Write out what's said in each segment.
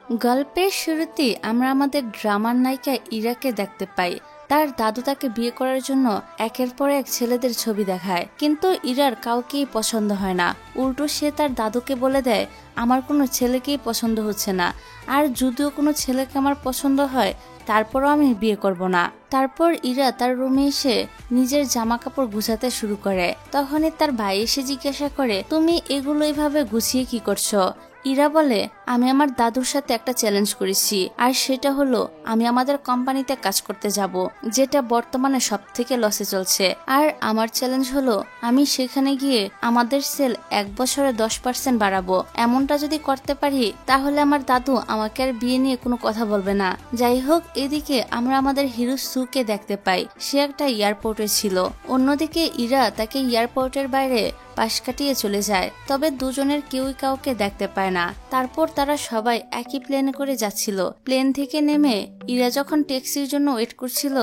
গল্পের শুরুতেই আমরা আমাদের ড্রামার নায়িকা ইরাকে দেখতে পাই। তার দাদু তাকে বিয়ে করার জন্য একের পর এক ছেলেদের ছবি দেখায়, কিন্তু ইরার কাউকেই পছন্দ হয় না। উল্টো সে তার দাদুকে বলে দেয়, আমার কোনো ছেলেকেই পছন্দ হচ্ছে না, আর যদিও কোনো ছেলেকে আমার পছন্দ হয় তারপরও আমি বিয়ে করব না। তারপর ইরা তার রুমে এসে নিজের জামা কাপড় গুছাতে শুরু করে। তখনই তার ভাই এসে জিজ্ঞাসা করে, তুমি এগুলো এইভাবে গুছিয়ে কি করছো? ইরা বলে, আমি আমার দাদুর সাথে একটা চ্যালেঞ্জ করেছি, আর সেটা হলো আমি আমাদের কোম্পানিতে কাজ করতে যাব, যেটা বর্তমানে সব থেকে লসে চলছে। আর আমার চ্যালেঞ্জ হলো আমি সেখানে গিয়ে আমাদের সেল 1 বছরে 10% বাড়াবো। এমনটা যদি করতে পারি তাহলে আমার দাদু আমাকে আর বিয়ে নিয়ে কোনো কথা বলবে না। যাই হোক, এদিকে আমরা আমাদের হিরো সুকে দেখতে পাই। সে একটা এয়ারপোর্টে ছিল। অন্যদিকে ইরা তাকে এয়ারপোর্টের বাইরে পাশ কাটিয়ে চলে যায়, তবে দুজনের কেউই কাউকে দেখতে পায় না। তারপর তারা সবাই একই প্লেনে করে যাচ্ছিল। প্লেন থেকে নেমে ইরা যখন ট্যাক্সির জন্য ওয়েট করছিল,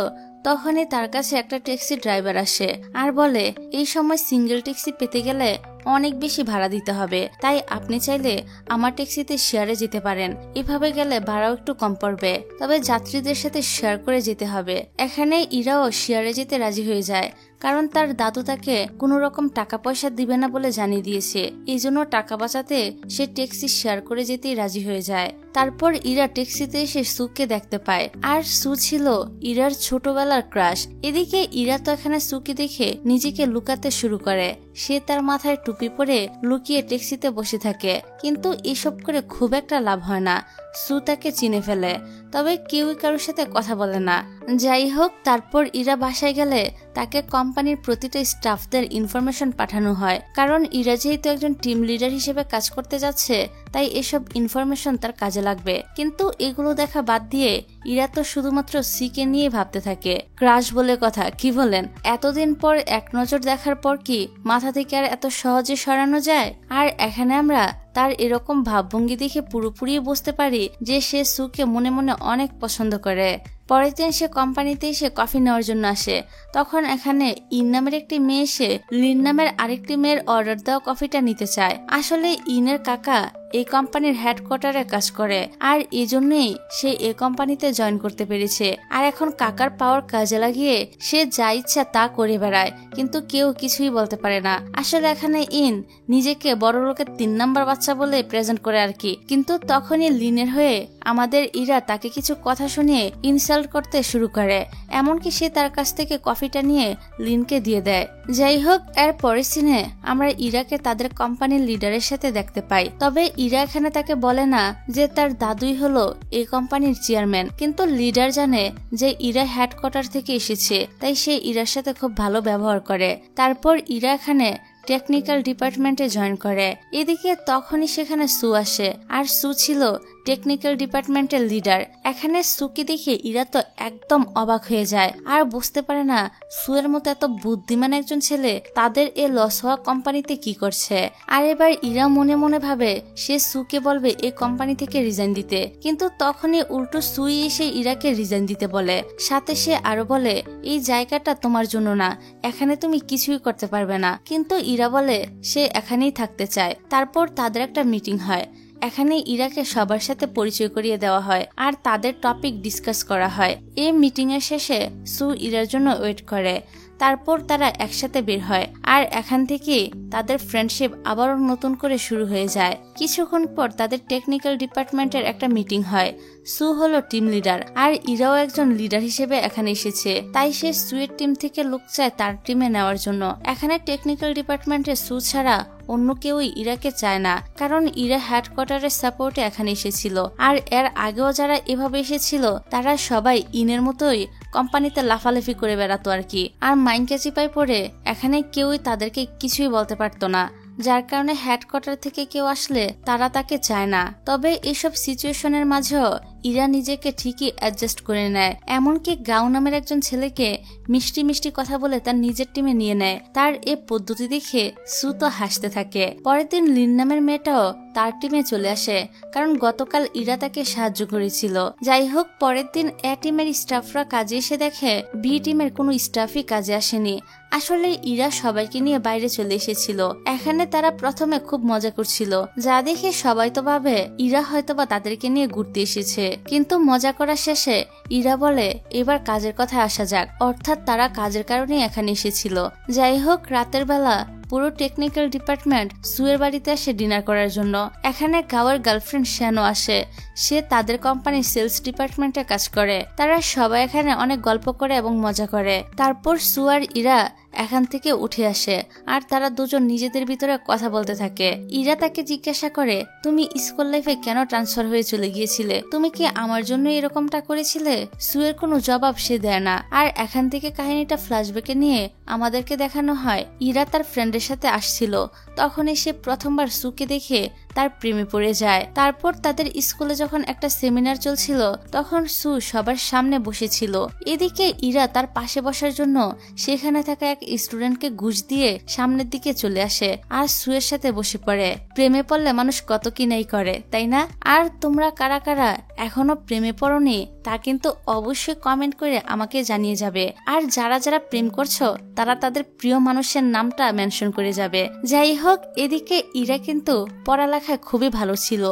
তখনই তার কাছে একটা ট্যাক্সি ড্রাইভার আসে আর বলে, এই সময় সিঙ্গেল ট্যাক্সি পেতে গেলে অনেক বেশি ভাড়া দিতে হবে, তাই আপনি চাইলে আমার ট্যাক্সিতে শেয়ারে যেতে পারেন। এভাবে গেলে ভাড়াও একটু কম পড়বে, তবে যাত্রীদের সাথে শেয়ার করে যেতে হবে। এখানে ইরাও শেয়ারে যেতে রাজি হয়ে যায়, কারণ তার দাদু তাকে কোনো রকম টাকা পয়সা দিবে না বলে জানিয়ে দিয়েছে। এই জন্য টাকা বাঁচাতে সে ট্যাক্সি শেয়ার করে যেতেই রাজি হয়ে যায়। তারপর ইরা ট্যাক্সিতে এসে সুকে দেখতে পায়, আর সু ছিল ইরার ছোটবেলার ক্রাশ। এদিকে ইরা তো এখানে সুকে দেখে নিজেকে লুকাতে শুরু করে। সে তার মাথায় টুপি পরে লুকিয়ে ট্যাক্সিতে বসে থাকে, কিন্তু এসব করে খুব একটা লাভ হয় না। সু তাকে চিনে ফেলে, তবে কেউই কারোর সাথে কথা বলে না। যাই হোক, তারপর ইরা বাসায় গেলে তাকে কোম্পানির প্রতিটা স্টাফদের ইনফরমেশন পাঠানো হয়, কারণ ইরা যেহেতু একজন টিম লিডার হিসেবে কাজ করতে যাচ্ছে, তাই এসব ইনফরমেশন তার কাজে লাগবে। কিন্তু এগুলো দেখা বাদ দিয়ে ইরা তো শুধুমাত্র সিকে নিয়ে ভাবতে থাকে। ক্রাশ বলে কথা, কি বলেন? এতদিন পর এক নজর দেখার পর কি মাথা থেকে আর এত সহজে সরানো যায়? আর এখানে আমরা তার এরকম ভাবভঙ্গি দেখে পুরোপুরি বুঝতে পারি যে সে সুকে মনে মনে অনেক পছন্দ করে। পরের দিন সে কোম্পানিতে এসে কফি নেওয়ার জন্য আসে। তখন এখানে ইন নামের একটি মেয়ে এসে লিন নামের আরেকটি মেয়ের অর্ডার দেওয়া কফিটা নিতে চায়। আসলে ইনের কাকা এই কোম্পানির হেডকোয়ার্টারে কাজ করে, আর এই জন্যই সে এই কোম্পানিতে জয়েন করতে পেরেছে। আর এখন কাকার পাওয়ার কাজে লাগিয়ে সে যা ইচ্ছা তা করে বেড়ায়, কিন্তু কেউ কিছুই বলতে পারে না। আসলে এখানে ইন নিজেকে বড় লোকের 3 নাম্বার বাচ্চা বলে প্রেজেন্ট করে আর কি। কিন্তু তখনই লিনের হয়ে আমাদের ইরা তাকে কিছু কথা শুনিয়ে ইনসাল্ট করতে শুরু করে, এমনকি সে তার কাছ থেকে কফিটা নিয়ে লিনকে দিয়ে দেয়। যাই হোক, এর পরের সিনে আমরা ইরাকে তাদের কোম্পানির লিডারের সাথে দেখতে পাই। তবে ইরা এখানে তাকে বলে না যে তার দাদুই হলো এই কোম্পানির চেয়ারম্যান, কিন্তু লিডার জানে যে ইরা হেডকোয়ার্টার থেকে এসেছে, তাই সে ইরার সাথে খুব ভালো ব্যবহার করে। তারপর ইরা এখানে টেকনিক্যাল ডিপার্টমেন্টে জয়েন করে। এদিকে তখনই সেখানে সু আসে, আর সু ছিল টেকনিক্যাল ডিপার্টমেন্টের লিডার। এখানে সুকে দেখে ইরা তো একদম অবাক হয়ে যায়, আর বুঝতে পারে না সুয়ের মতো এত বুদ্ধিমান একজন ছেলে তাদের এ লস হওয়া কোম্পানিতে কি করছে। আর এবার ইরা মনে মনে ভাবে সে সুকে বলবে এই কোম্পানি থেকে রিজাইন দিতে, কিন্তু তখনই উল্টো সুই এসে ইরাকে রিজাইন দিতে বলে। সাথে সে আরো বলে, এই জায়গাটা তোমার জন্য না, এখানে তুমি কিছুই করতে পারবে না। কিন্তু ইরা বলে সে এখানেই থাকতে চায়। তারপর তাদের একটা মিটিং হয়। এখানে ইরাকে সবার সাথে পরিচয় করিয়ে দেওয়া হয়, আর তাদের টপিক ডিসকাস করা হয়। এই মিটিং এর শেষে সু ইরার জন্য ওয়েট করে। তারপর তারা একসাথে বের হয়, আর এখান থেকে তাদের ফ্রেন্ডশিপ আবারও নতুন করে শুরু হয়ে যায়। কিছুক্ষণ পর তাদের টেকনিক্যাল ডিপার্টমেন্টের একটা মিটিং হয়। সু হলো টিম লিডার, আর ইরাও একজন লিডার হিসেবে এখানে এসেছে, তাই সে সুয়ের টিম থেকে লোক চায় তার টিমে নেওয়ার জন্য। এখানে টেকনিক্যাল ডিপার্টমেন্টে সু ছাড়া অন্য কেউই ইরাকে চায় না, কারণ ইরা হেডকোয়ার্টারের সাপোর্টে এখানে এসেছিল। আর এর আগেও যারা এভাবে এসেছিল তারা সবাই ইনের মতোই কোম্পানিতে লাফালাফি করে বেড়াতো আর কি। আর মাইনকে চিপায় পড়ে এখানে কেউই তাদেরকে কিছুই বলতে পারতো না, যার কারণে হেডকোয়ার্টার থেকে কেউ আসলে তারা তাকে চায় না। তবে এসব সিচুয়েশনের মাঝেও ইরা নিজেকে ঠিকই অ্যাডজাস্ট করে নেয়। এমনকি গাও নামের একজন ছেলেকে মিষ্টি মিষ্টি কথা বলে তার নিজের টিমে নিয়ে নেয়। তার এই পদ্ধতি দেখে সু তো হাসতে থাকে। পরের দিন লিন নামের মেয়েটাও তার টিমে চলে আসে, কারণ গতকাল ইরা তাকে সাহায্য করেছিল। যাই হোক, পরের দিন এ টিমের স্টাফরা কাজে এসে দেখে বি টিমের কোনো স্টাফই কাজে আসেনি। আসলে ইরা সবাইকে নিয়ে বাইরে চলে এসেছিল। এখানে তারা প্রথমে খুব মজা করছিল, যা দেখে সবাই তো ভাবে ইরা হয়তোবা তাদেরকে নিয়ে ঘুরতে এসেছে। কিন্তু মজা করার শেষে ইরা বলে এবার কাজের কথায় আসা যাক, অর্থাৎ তারা কাজের কারণে এখানে এসেছিল। যাই হোক, রাতের বেলা পুরো টেকনিক্যাল ডিপার্টমেন্ট সুয়ের বাড়িতে আসে ডিনার করার জন্য। এখানে গাওয়ার গার্লফ্রেন্ড শ্যানো আসে। সে তাদের কোম্পানির সেলস ডিপার্টমেন্টে কাজ করে। তারা সবাই এখানে অনেক গল্প করে এবং মজা করে। তারপর সু আর ইরা এখান থেকে উঠে আসে আর তারা দুজন নিজেদের ভিতরে কথা বলতে থাকে। ইরা তাকে জিজ্ঞাসা করে, তুমি স্কুল লাইফে কেন ট্রান্সফার হয়ে চলে গিয়েছিলে? তুমি কি আমার জন্য এরকমটা করেছিলে? সুয়ের কোনো জবাব সে দেয় না। আর এখান থেকে কাহিনীটা ফ্ল্যাশব্যাকে নিয়ে আমাদেরকে দেখানো হয় ইরা তার ফ্রেন্ডের সাথে আসছিল। তখনই সে প্রথমবার সুকে দেখে তার প্রেমে পড়ে যায়। তারপর তাদের স্কুলে যখন একটা সেমিনার চলছিল তখন সু সবার সামনে বসেছিল। এদিকে ইরা তার পাশে বসার জন্য সেখানে থাকা এক স্টুডেন্টকে ঘুষ দিয়ে সামনের দিকে চলে আসে আর সুয়ের সাথে বসে পড়ে। প্রেমে পড়লে মানুষ কত কি নাই করে, তাই না? আর তোমরা কারা কারা এখনো প্রেমে পড়োনি তা কিন্তু অবশ্যই কমেন্ট করে আমাকে জানিয়ে যাবে। আর যারা যারা প্রেম করছো তারা তাদের প্রিয় মানুষের নামটা মেনশন করে যাবে। যাই হোক, এদিকে ইরা কিন্তু পড়ালেখায় খুবই ভালো ছিল।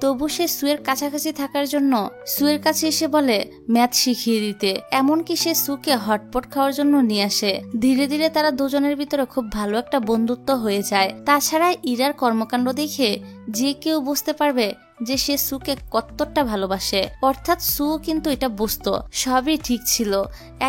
তবু সে সুয়ের কাছাকাছি থাকার জন্য সুয়ের কাছে এসে বলে ম্যাথ শিখিয়ে দিতে। এমনকি সে সুকে হটপট খাওয়ার জন্য নিয়ে আসে। ধীরে ধীরে তারা দুজনের ভিতরে খুব ভালো একটা বন্ধুত্ব হয়ে যায়। তাছাড়া ইরার কর্মকাণ্ড দেখে যে কেউ বুঝতে পারবে যে সে সুকে কতটা ভালোবাসে। অর্থাৎ সু কিন্তু এটা বুঝতো, সবই ঠিক ছিল।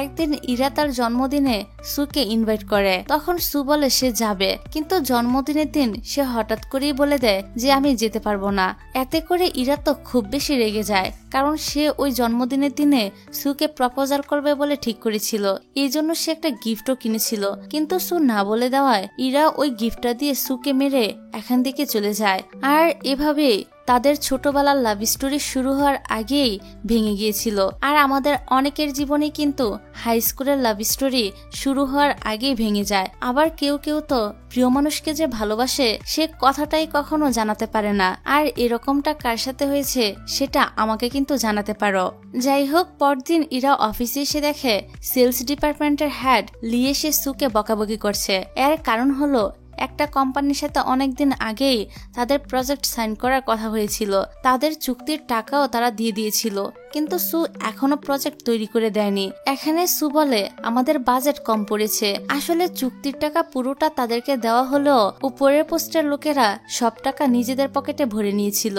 একদিন ইরা তার জন্মদিনে সুকে ইনভাইট করে। তখন সু বলে সে যাবে, কিন্তু জন্মদিনের দিন সে হঠাৎ করেই বলে দেয় যে আমি যেতে পারবো না। এতে করে ইরা তো খুব বেশি রেগে যায়, কারণ সে ওই জন্মদিনের দিনে সুকে প্রপোজাল করবে বলে ঠিক করেছিল। এই জন্য সে একটা গিফটও কিনেছিল, কিন্তু সু না বলে দেওয়ায় ইরা ওই গিফটটা দিয়ে সুকে মেরে এখান থেকে চলে যায়। আর এভাবেই তাদের ছোটবেলার লাভ স্টোরি শুরু হওয়ার আগেই ভেঙে গিয়েছিল। আর আমাদের অনেকের জীবনে কিন্তু হাই স্কুলের লাভ স্টোরি শুরু হওয়ার আগেই ভেঙে যায়। আবার কেউ কেউ তো প্রিয় মানুষকে যে ভালোবাসে সে কথাটাই কখনো জানাতে পারে না। আর এরকমটা কার সাথে হয়েছে সেটা আমাকে কিন্তু জানাতে পারো। যাই হোক, পরদিন ইরা অফিসে এসে দেখে সেলস ডিপার্টমেন্টের হেড লি এসে সুকে বকাবকি করছে। এর কারণ হলো একটা কোম্পানির সাথে অনেকদিন আগেই তাদের প্রজেক্ট সাইন করার কথা হয়েছিল। তাদের চুক্তির টাকাও তারা দিয়ে দিয়েছিল, কিন্তু সু এখনো প্রজেক্ট তৈরি করে দেয়নি। এখানে সু বলে আমাদের বাজেট কম পড়েছে। আসলে চুক্তির টাকা পুরোটা তাদেরকে দেওয়া হলেও উপরের পোস্টের লোকেরা সব টাকা নিজেদের পকেটে ভরে নিয়েছিল।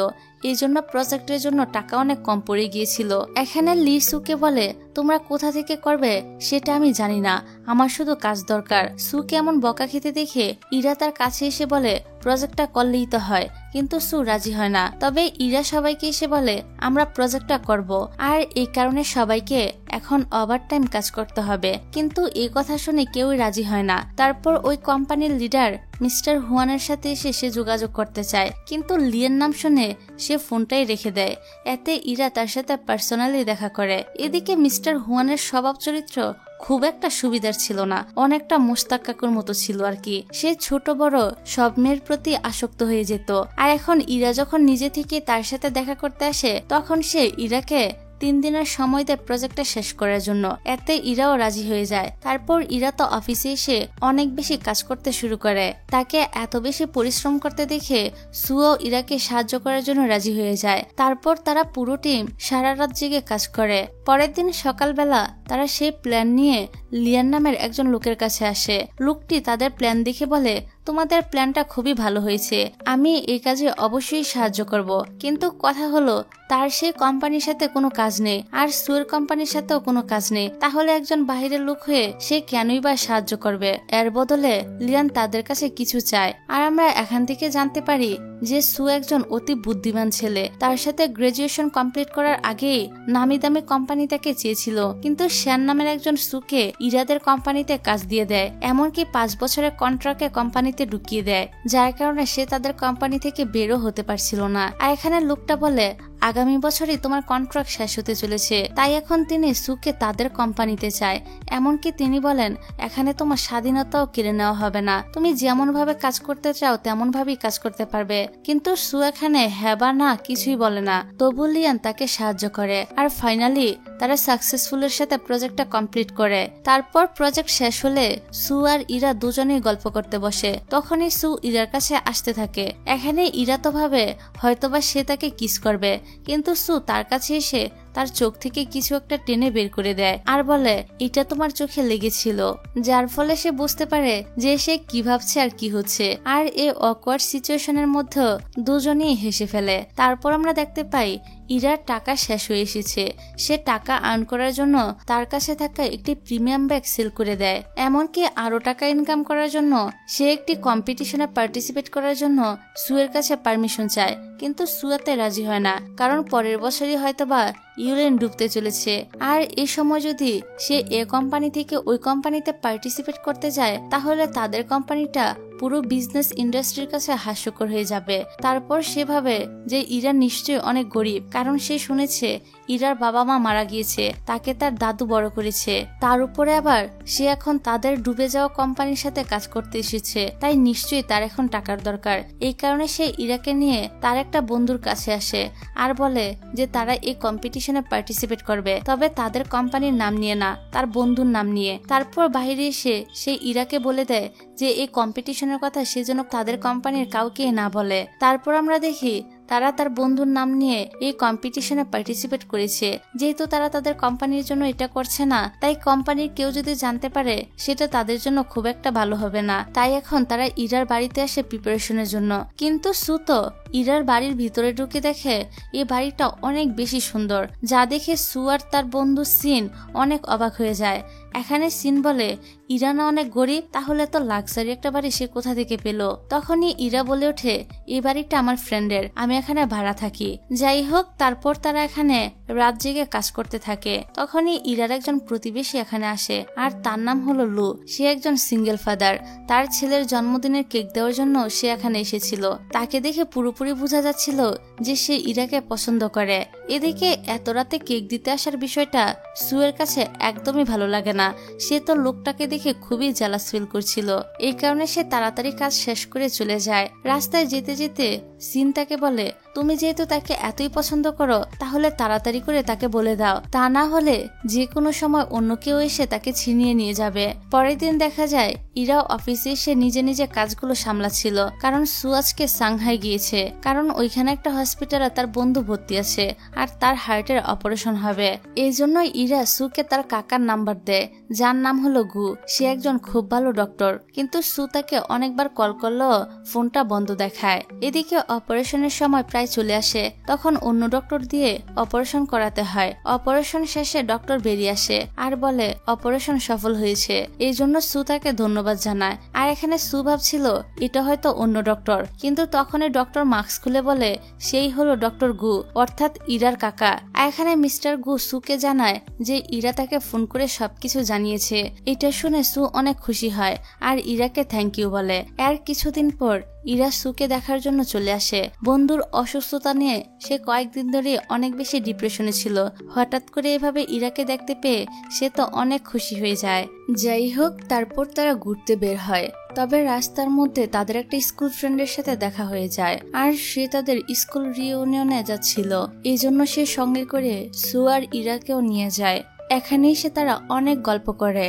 এই জন্য প্রজেক্টের জন্য টাকা অনেক কম পড়ে গিয়েছিল। এখানে লি সুকে বলে তোমরা কোথা থেকে করবে সেটা আমি জানি না, আমার শুধু কাজ দরকার। সুকে এমন বকা খেতে দেখে ইরা তার কাছে এসে বলে প্রজেক্টটা করলেই তো হয়, কিন্তু সু রাজি হয় না। তবে ইরা সবাইকে এসে বলে আমরা প্রজেক্টটা করব, আর এই কারণে সবাইকে এখন ওভারটাইম কাজ করতে হবে। কিন্তু এই কথা শুনে কেউই রাজি হয় না। তারপর ওই কোম্পানির লিডার মিস্টার হুয়ানের সাথে এসে সে যোগাযোগ করতে চায়, কিন্তু লিয়ের নাম শুনে সে ফোনটাই রেখে দেয়। এতে ইরা তার সাথে পার্সোনালি দেখা করে। এদিকে মিস্টার হুয়ানের স্বভাব চরিত্র খুব একটা সুবিধার ছিল না, অনেকটা মোস্তাক কাকুর মতো ছিল আর কি। সে ছোট বড় সব মেয়ের প্রতি আসক্ত হয়ে যেত। আর এখন ইরা যখন নিজে থেকে তার সাথে দেখা করতে আসে তখন সে ইরাকে 3 দিনের সময় দেয় প্রজেক্টটা শেষ করার জন্য। এতে ইরাও রাজি হয়ে যায়। তারপর ইরা তো অফিসে এসে অনেক বেশি কাজ করতে শুরু করে। তাকে এত বেশি পরিশ্রম করতে দেখে সুও ইরাকে সাহায্য করার জন্য রাজি হয়ে যায়। তারপর তারা পুরো টিম সারা রাত জেগে কাজ করে। পরের দিন সকালবেলা তারা সেই প্ল্যান নিয়ে লিয়ান নামের একজন লোকের কাছে আসে। লোকটি তাদের প্ল্যান দেখে বলে তোমাদের প্ল্যানটা খুবই ভালো হয়েছে, আমি এই কাজে অবশ্যই সাহায্য করব। কিন্তু কথা হলো তার সেই কোম্পানির সাথে কোনো কাজ নেই, আর সুয়ের কোম্পানির সাথেও কোনো কাজ নেই। তাহলে একজন বাহিরের লোক হয়ে সে কেনই বা সাহায্য করবে? এর বদলে লিয়ান তাদের কাছে কিছু চায়। আর আমরা এখান থেকে জানতে পারি যে সু একজন অতি বুদ্ধিমান ছেলে। তার সাথে গ্রাজুয়েশন কমপ্লিট করার আগেই নামি দামি কোম্পানি তাকে চেয়েছিল, কিন্তু শ্যান নামের একজন সুকে ইরাদের কোম্পানিতে কাজ দিয়ে দেয়। এমনকি 5 বছরের কন্ট্রাক্টে কোম্পানিতে ঢুকিয়ে দেয়, যার কারণে সে তাদের কোম্পানি থেকে বেরো হতে পারছিল না। আর এখানে লোকটা বলে আগামী বছরই তোমার কন্ট্রাক্ট শেষ হতে চলেছে, তাই এখন তিনি সুকে তাদের কোম্পানিতে চায়। এমনকি তিনি বলেন এখানে তোমার স্বাধীনতাও কেড়ে নেওয়া হবে না, তুমি যেমন ভাবে কাজ করতে চাও তেমন ভাবেই কাজ করতে পারবে। কিন্তু সু এখানে হ্যাঁ বা না কিছুই বলে না, তবু লিয়ান তাকে সাহায্য করে। আর ফাইনালি তারা সাকসেসফুলের সাথে প্রজেক্টটা কমপ্লিট করে। তারপর প্রজেক্ট শেষ হলে সু আর ইরা দুজনেই গল্প করতে বসে। তখনই সু ইরার কাছে আসতে থাকে। এখানে ইরা তো ভাবে হয়তোবা সে তাকে কিস করবে, কিন্তু সু তার কাছে এসে তার চোখ থেকে কিছু একটা টেনে বের করে দেয় আর বলে এটা তোমার চোখে লেগেছিল, যার ফলে সে বুঝতে পারে যে সে কি ভাবছে আর কি হচ্ছে। আর এই অকওয়ার্ড সিচুয়েশনের মধ্যে দুজনেই হেসে ফেলে। তারপর আমরা দেখতে পাই ইরার টাকা শেষ হয়ে এসেছে। সে টাকা আর্ন করার জন্য তার কাছে থাকা একটি প্রিমিয়াম ব্যাগ সেল করে দেয়। এমনকি আরো টাকা ইনকাম করার জন্য সে একটি কম্পিটিশনে পার্টিসিপেট করার জন্য সুয়ের কাছে পারমিশন চায়, কিন্তু সুয়াতে রাজি হয় না, কারণ পরের বছরই হয়তোবা ইউরেন ডুবতে চলেছে। আর এই সময় যদি সে এ কোম্পানি থেকে ওই কোম্পানিতে পার্টিসিপেট করতে যায় তাহলে তাদের কোম্পানিটা পুরো বিজনেস ইন্ডাস্ট্রির কাছে হাস্যকর হয়ে যাবে। তারপর সে ভাবে যে ইরা নিশ্চয়ই অনেক গরিব, কারণ সে শুনেছে ইরার বাবা মা মারা গিয়েছে, তাকে তার দাদু বড় করেছে। তার উপরে আবার সে এখন তাদের ডুবে যাওয়া কোম্পানির সাথে কাজ করতে এসেছে, তাই নিশ্চয়ই তার এখন টাকার দরকার। এই কারণে সে ইরাকে নিয়ে তার একটা বন্ধুর কাছে আসে আর বলে যে তারা এই কম্পিটিশনে পার্টিসিপেট করবে, তবে তাদের কোম্পানির নাম নিয়ে না, তার বন্ধুর নাম নিয়ে। তারপর বাইরে এসে সে ইরাকে বলে দেয় যে এই কম্পিটিশনের কথা সে যেন তাদের কোম্পানির কাউকে না বলে। তারপর আমরা দেখি তারা তার বন্ধুর নাম নিয়ে এই কম্পিটিশনে পার্টিসিপেট করেছে। যেহেতু তারা তাদের কোম্পানির জন্য এটা করছে না, তাই কোম্পানির কেউ যদি জানতে পারে সেটা তাদের জন্য খুব একটা ভালো হবে না। তাই এখন তারা ইরার বাড়িতে আসে প্রিপারেশনের জন্য। কিন্তু সুতো ইরার বাড়ির ভিতরে ঢুকে দেখে এই বাড়িটা অনেক বেশি সুন্দর, যা দেখে সু আর তার বন্ধু সিন অনেক অবাক হয়ে যায়। এখানে সিন বলে ইরা না অনেক গরিব, তাহলে তো লাক্সারি একটা বাড়ি সে কোথা থেকে পেল? তখনই ইরা বলে ওঠে এই বাড়িটা আমার ফ্রেন্ডের, আমি এখানে ভাড়া থাকি। যাই হোক, তারপর তারা এখানে রাত জেগে কাজ করতে থাকে। তখনই ইরার একজন প্রতিবেশী এখানে আসে আর তার নাম হলো লু। সে একজন সিঙ্গেল ফাদার, তার ছেলের জন্মদিনের কেক দেওয়ার জন্য সে এখানে এসেছিল। তাকে দেখে পুরোপুরি বোঝা যাচ্ছিল যে সে ইরাকে পছন্দ করে। এদিকে এত রাতে কেক দিতে আসার বিষয়টা সুয়ের কাছে একদমই ভালো লাগে না। সে তো লোকটাকে দেখে খুবই জেলাস ফিল করছিল। এই কারণে সে তাড়াতাড়ি কাজ শেষ করে চলে যায়। রাস্তায় যেতে যেতে সিন তাকে বলে তুমি যেহেতু তাকে এতই পছন্দ করো তাহলে তাড়াতাড়ি করে তাকে বলে দাও, তা না হলে যে কোনো সময় অন্য কেউ এসে তাকে ছিনিয়ে নিয়ে যাবে। পরের দিন দেখা যায় ইরাও অফিসে এসে নিজে নিজে কাজগুলো সামলাচ্ছিল, কারণ সু আজকে সাংহাই গিয়েছে, কারণ ওইখানে একটা হসপিটালে তার বন্ধু ভর্তি আছে আর তার হার্টের অপারেশন হবে। এই জন্য ইরা সুকে তার কাকার নাম্বার দেয়, যার নাম হলো গু। সে একজন খুব ভালো ডক্টর, কিন্তু সু তাকে অনেকবার কল করলেও ফোনটা বন্ধ দেখায়। এদিকে অপারেশনের সময় প্রায় চলে আসে, তখন অন্য ডক্টর দিয়ে অপারেশন করাতে হয়। অপারেশন শেষে ডক্টর বেরিয়ে আসে আর বলে অপারেশন সফল হয়েছে। এই জন্য সু তাকে ধন্যবাদ জানায়। আর এখানে সু ভাবছিল এটা হয়তো অন্য ডক্টর, কিন্তু তখনই ডক্টর মাস্ক খুলে বলে সেই হলো ডক্টর গু, অর্থাৎ ইরার কাকা। আর এখানে মিস্টার গু সুকে জানায় যে ইরা তাকে ফোন করে সবকিছু জানিয়েছে। এটা শুনে সু অনেক খুশি হয় আর ইরাকে থ্যাংক ইউ বলে। এর কিছুদিন পর ইরা সুকে দেখার জন্য চলে আসে। বন্ধুর অসুস্থতা নিয়ে সে কয়েকদিন ধরে অনেক বেশি ডিপ্রেশনে ছিল। হঠাৎ করে এভাবে ইরাকে দেখতে পেয়ে সে তো অনেক খুশি হয়ে যায়। যাই হোক, তারপর তারা ঘুরতে বের হয়। তবে রাস্তার মধ্যে তাদের একটা স্কুল ফ্রেন্ডের সাথে দেখা হয়ে যায় আর সে তাদের স্কুল রিউনিয়নে যাচ্ছিল। এই জন্য সে সঙ্গে করে সু আর ইরাকেও নিয়ে যায়। এখানেই সে তারা অনেক গল্প করে।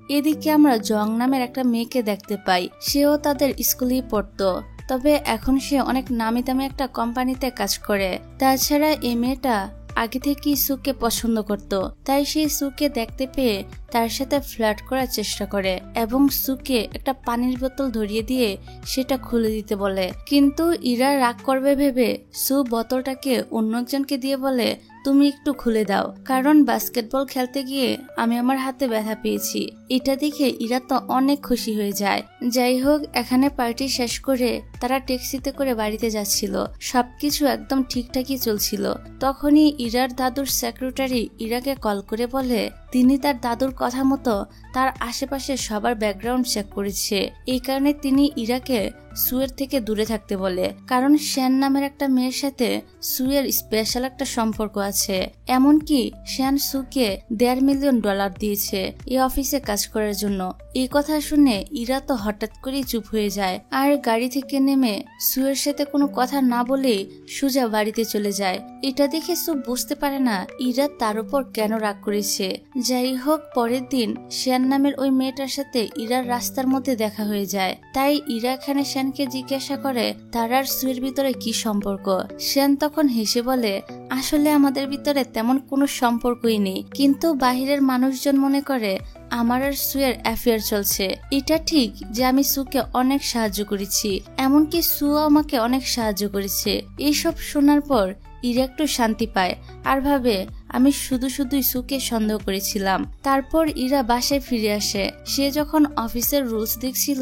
এদিকে আমরা জং নামের একটা মেয়েকে দেখতে পাই। সেও তাদের স্কুলেই পড়তো, তবে এখন সে অনেক নামি দামি একটা কোম্পানিতে কাজ করে। তাছাড়া এই মেয়েটা আগে থেকেই সুকে পছন্দ করত, তাই সে সুকে দেখতে পেয়ে তার সাথে ফ্লার্ট করার চেষ্টা করে এবং সুকে একটা পানির বোতল ধরিয়ে দিয়ে সেটা খুলে দিতে বলে। কিন্তু ইরা রাগ করবে ভেবে সু বোতলটাকে অন্য একজনকে দিয়ে বলে তুমি একটু খুলে দাও, কারণ বাস্কেটবল খেলতে গিয়ে আমি আমার হাতে ব্যথা পেয়েছি। এটা দেখে ইরা তো অনেক খুশি হয়ে যায়। যাই হোক, এখানে পার্টি শেষ করে তারা ট্যাক্সিতে করে বাড়িতে যাচ্ছিল। সবকিছু একদম ঠিকঠাকই চলছিল। তখনই ইরার দাদুর সেক্রেটারি ইরাকে কল করে বলে তিনি তার দাদুর কথা মতো তার আশেপাশে সবার ব্যাকগ্রাউন্ড চেক করেছে। এই কারণে তিনি ইরাকে সুয়ের থেকে দূরে থাকতে বলে, কারণ শ্যান নামের একটা মেয়ের সাথে সুয়ের স্পেশাল একটা সম্পর্ক আছে। এমনকি শ্যান সুকে $1.5 মিলিয়ন দিয়েছে এই অফিসে কাজ করার জন্য। এই কথা শুনে ইরা তো হঠাৎ করেই চুপ হয়ে যায় আর গাড়ি থেকে নেমে সুয়ের সাথে কোনো কথা না বলেই সোজা বাড়িতে চলে যায়। এটা দেখে সু বুঝতে পারে না ইরা তার উপর কেন রাগ করেছে। যাই হোক, পরের দিন শ্যান নামের ওই মেয়েটার সাথে ইরার রাস্তার মধ্যে দেখা হয়ে যায়। তাই ইরা এখানে শ্যানকে জিজ্ঞাসা করে তার আর সুয়ের ভিতরে কি সম্পর্ক। শ্যান তখন হেসে বলে, আসলে আমাদের ভিতরে তেমন কোনো সম্পর্কই নেই, কিন্তু বাহিরের মানুষজন মনে করে আমার আর সুয়ের অ্যাফেয়ার চলছে। এটা ঠিক যে আমি সুকে অনেক সাহায্য করেছি, এমনকি সুও আমাকে অনেক সাহায্য করেছে। এইসব শোনার পর ইরা একটু শান্তি পায় আর ভাবে আমি শুধুই সুকে সন্দেহ করেছিলাম। তারপর ইরা বাসায় ফিরে আসে। সে যখন অফিসের রুলস দেখছিল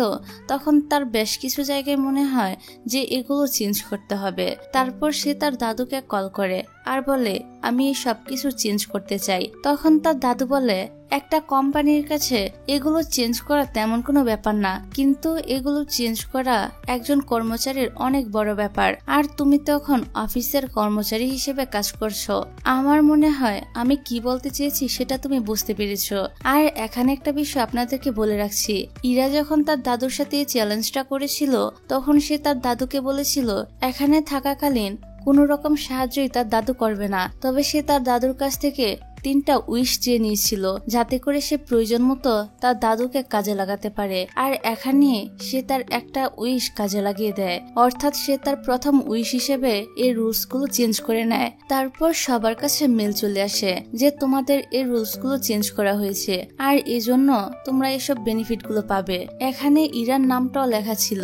তখন তার বেশ কিছু জায়গায় মনে হয় যে এগুলো চেঞ্জ করতে হবে। তারপর সে তার দাদুকে কল করে আর বলে আমি এই সবকিছু চেঞ্জ করতে চাই। তখন তার দাদু বলে একটা কোম্পানির কাছে এগুলো চেঞ্জ করা তেমন কোনো ব্যাপার না, কিন্তু এগুলো চেঞ্জ করা একজন কর্মচারীর অনেক বড় ব্যাপার, আর তুমি তো এখন অফিসের কর্মচারী হিসেবে কাজ করছো। আমার মনে হয় আমি কি বলতে চেয়েছি সেটা তুমি বুঝতে পেরেছো। আর এখানে একটা বিষয় আপনাদেরকে বলে রাখছি, ইরা যখন তার দাদুর সাথে এই চ্যালেঞ্জটা করেছিল তখন সে তার দাদুকে বলেছিল এখানে থাকাকালীন কোনো রকম সাহায্যই তার দাদু করবে না, তবে সে তার দাদুর কাছ থেকে 3টা উইশ চেয়ে নিয়েছিল যাতে করে সে প্রয়োজন মতো তার দাদুকে কাজে লাগাতে পারে। আর এখানে সে তার একটা উইশ কাজে লাগিয়ে দেয়, অর্থাৎ সে তার প্রথম উইশ হিসেবে এই রুলস গুলো চেঞ্জ করে নেয়। তারপর সবার কাছে মেল চলে আসে যে তোমাদের এই রুলস গুলো চেঞ্জ করা হয়েছে আর এজন্য তোমরা এসব বেনিফিট গুলো পাবে। এখানে ইরার নামটাও লেখা ছিল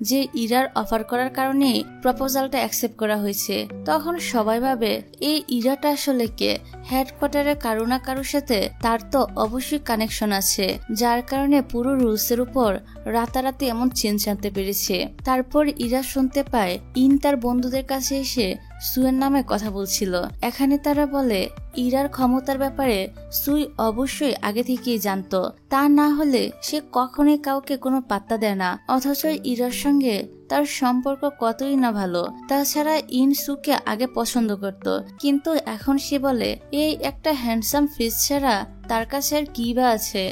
যে ইরার অফার করার কারণে প্রপোজালটা অ্যাকসেপ্ট করা হয়েছে। তখন সবাই ভাবে এই ইরাটা আসলে কে, হেডকোয়ার্টারে কারো না কারোর সাথে তার তো অবশ্যই কানেকশন আছে, যার কারণে পুরো রুলসের উপর রাতারাতি এমন চেঞ্জ আনতে পেরেছে। তারপর ইরা শুনতে পায় ইন তার বন্ধুদের কাছে এসে সুয়ের নামে কথা বলছিল। এখানে তারা বলে ইরার ক্ষমতার ব্যাপারে সুই অবশ্যই আগে থেকেই জানতো, তা না হলে সে কখনোই কাউকে কোনো পাত্তা দেয় না। অথচ ইরার সঙ্গে তার সম্পর্ক কতই না ভালো। তাছাড়া ইন সুকে আগে পছন্দ করত, কিন্তু এখন সে বলে এই একটা হ্যান্ডসাম ফেস ছাড়া তার কাছে আর কি বা আছে,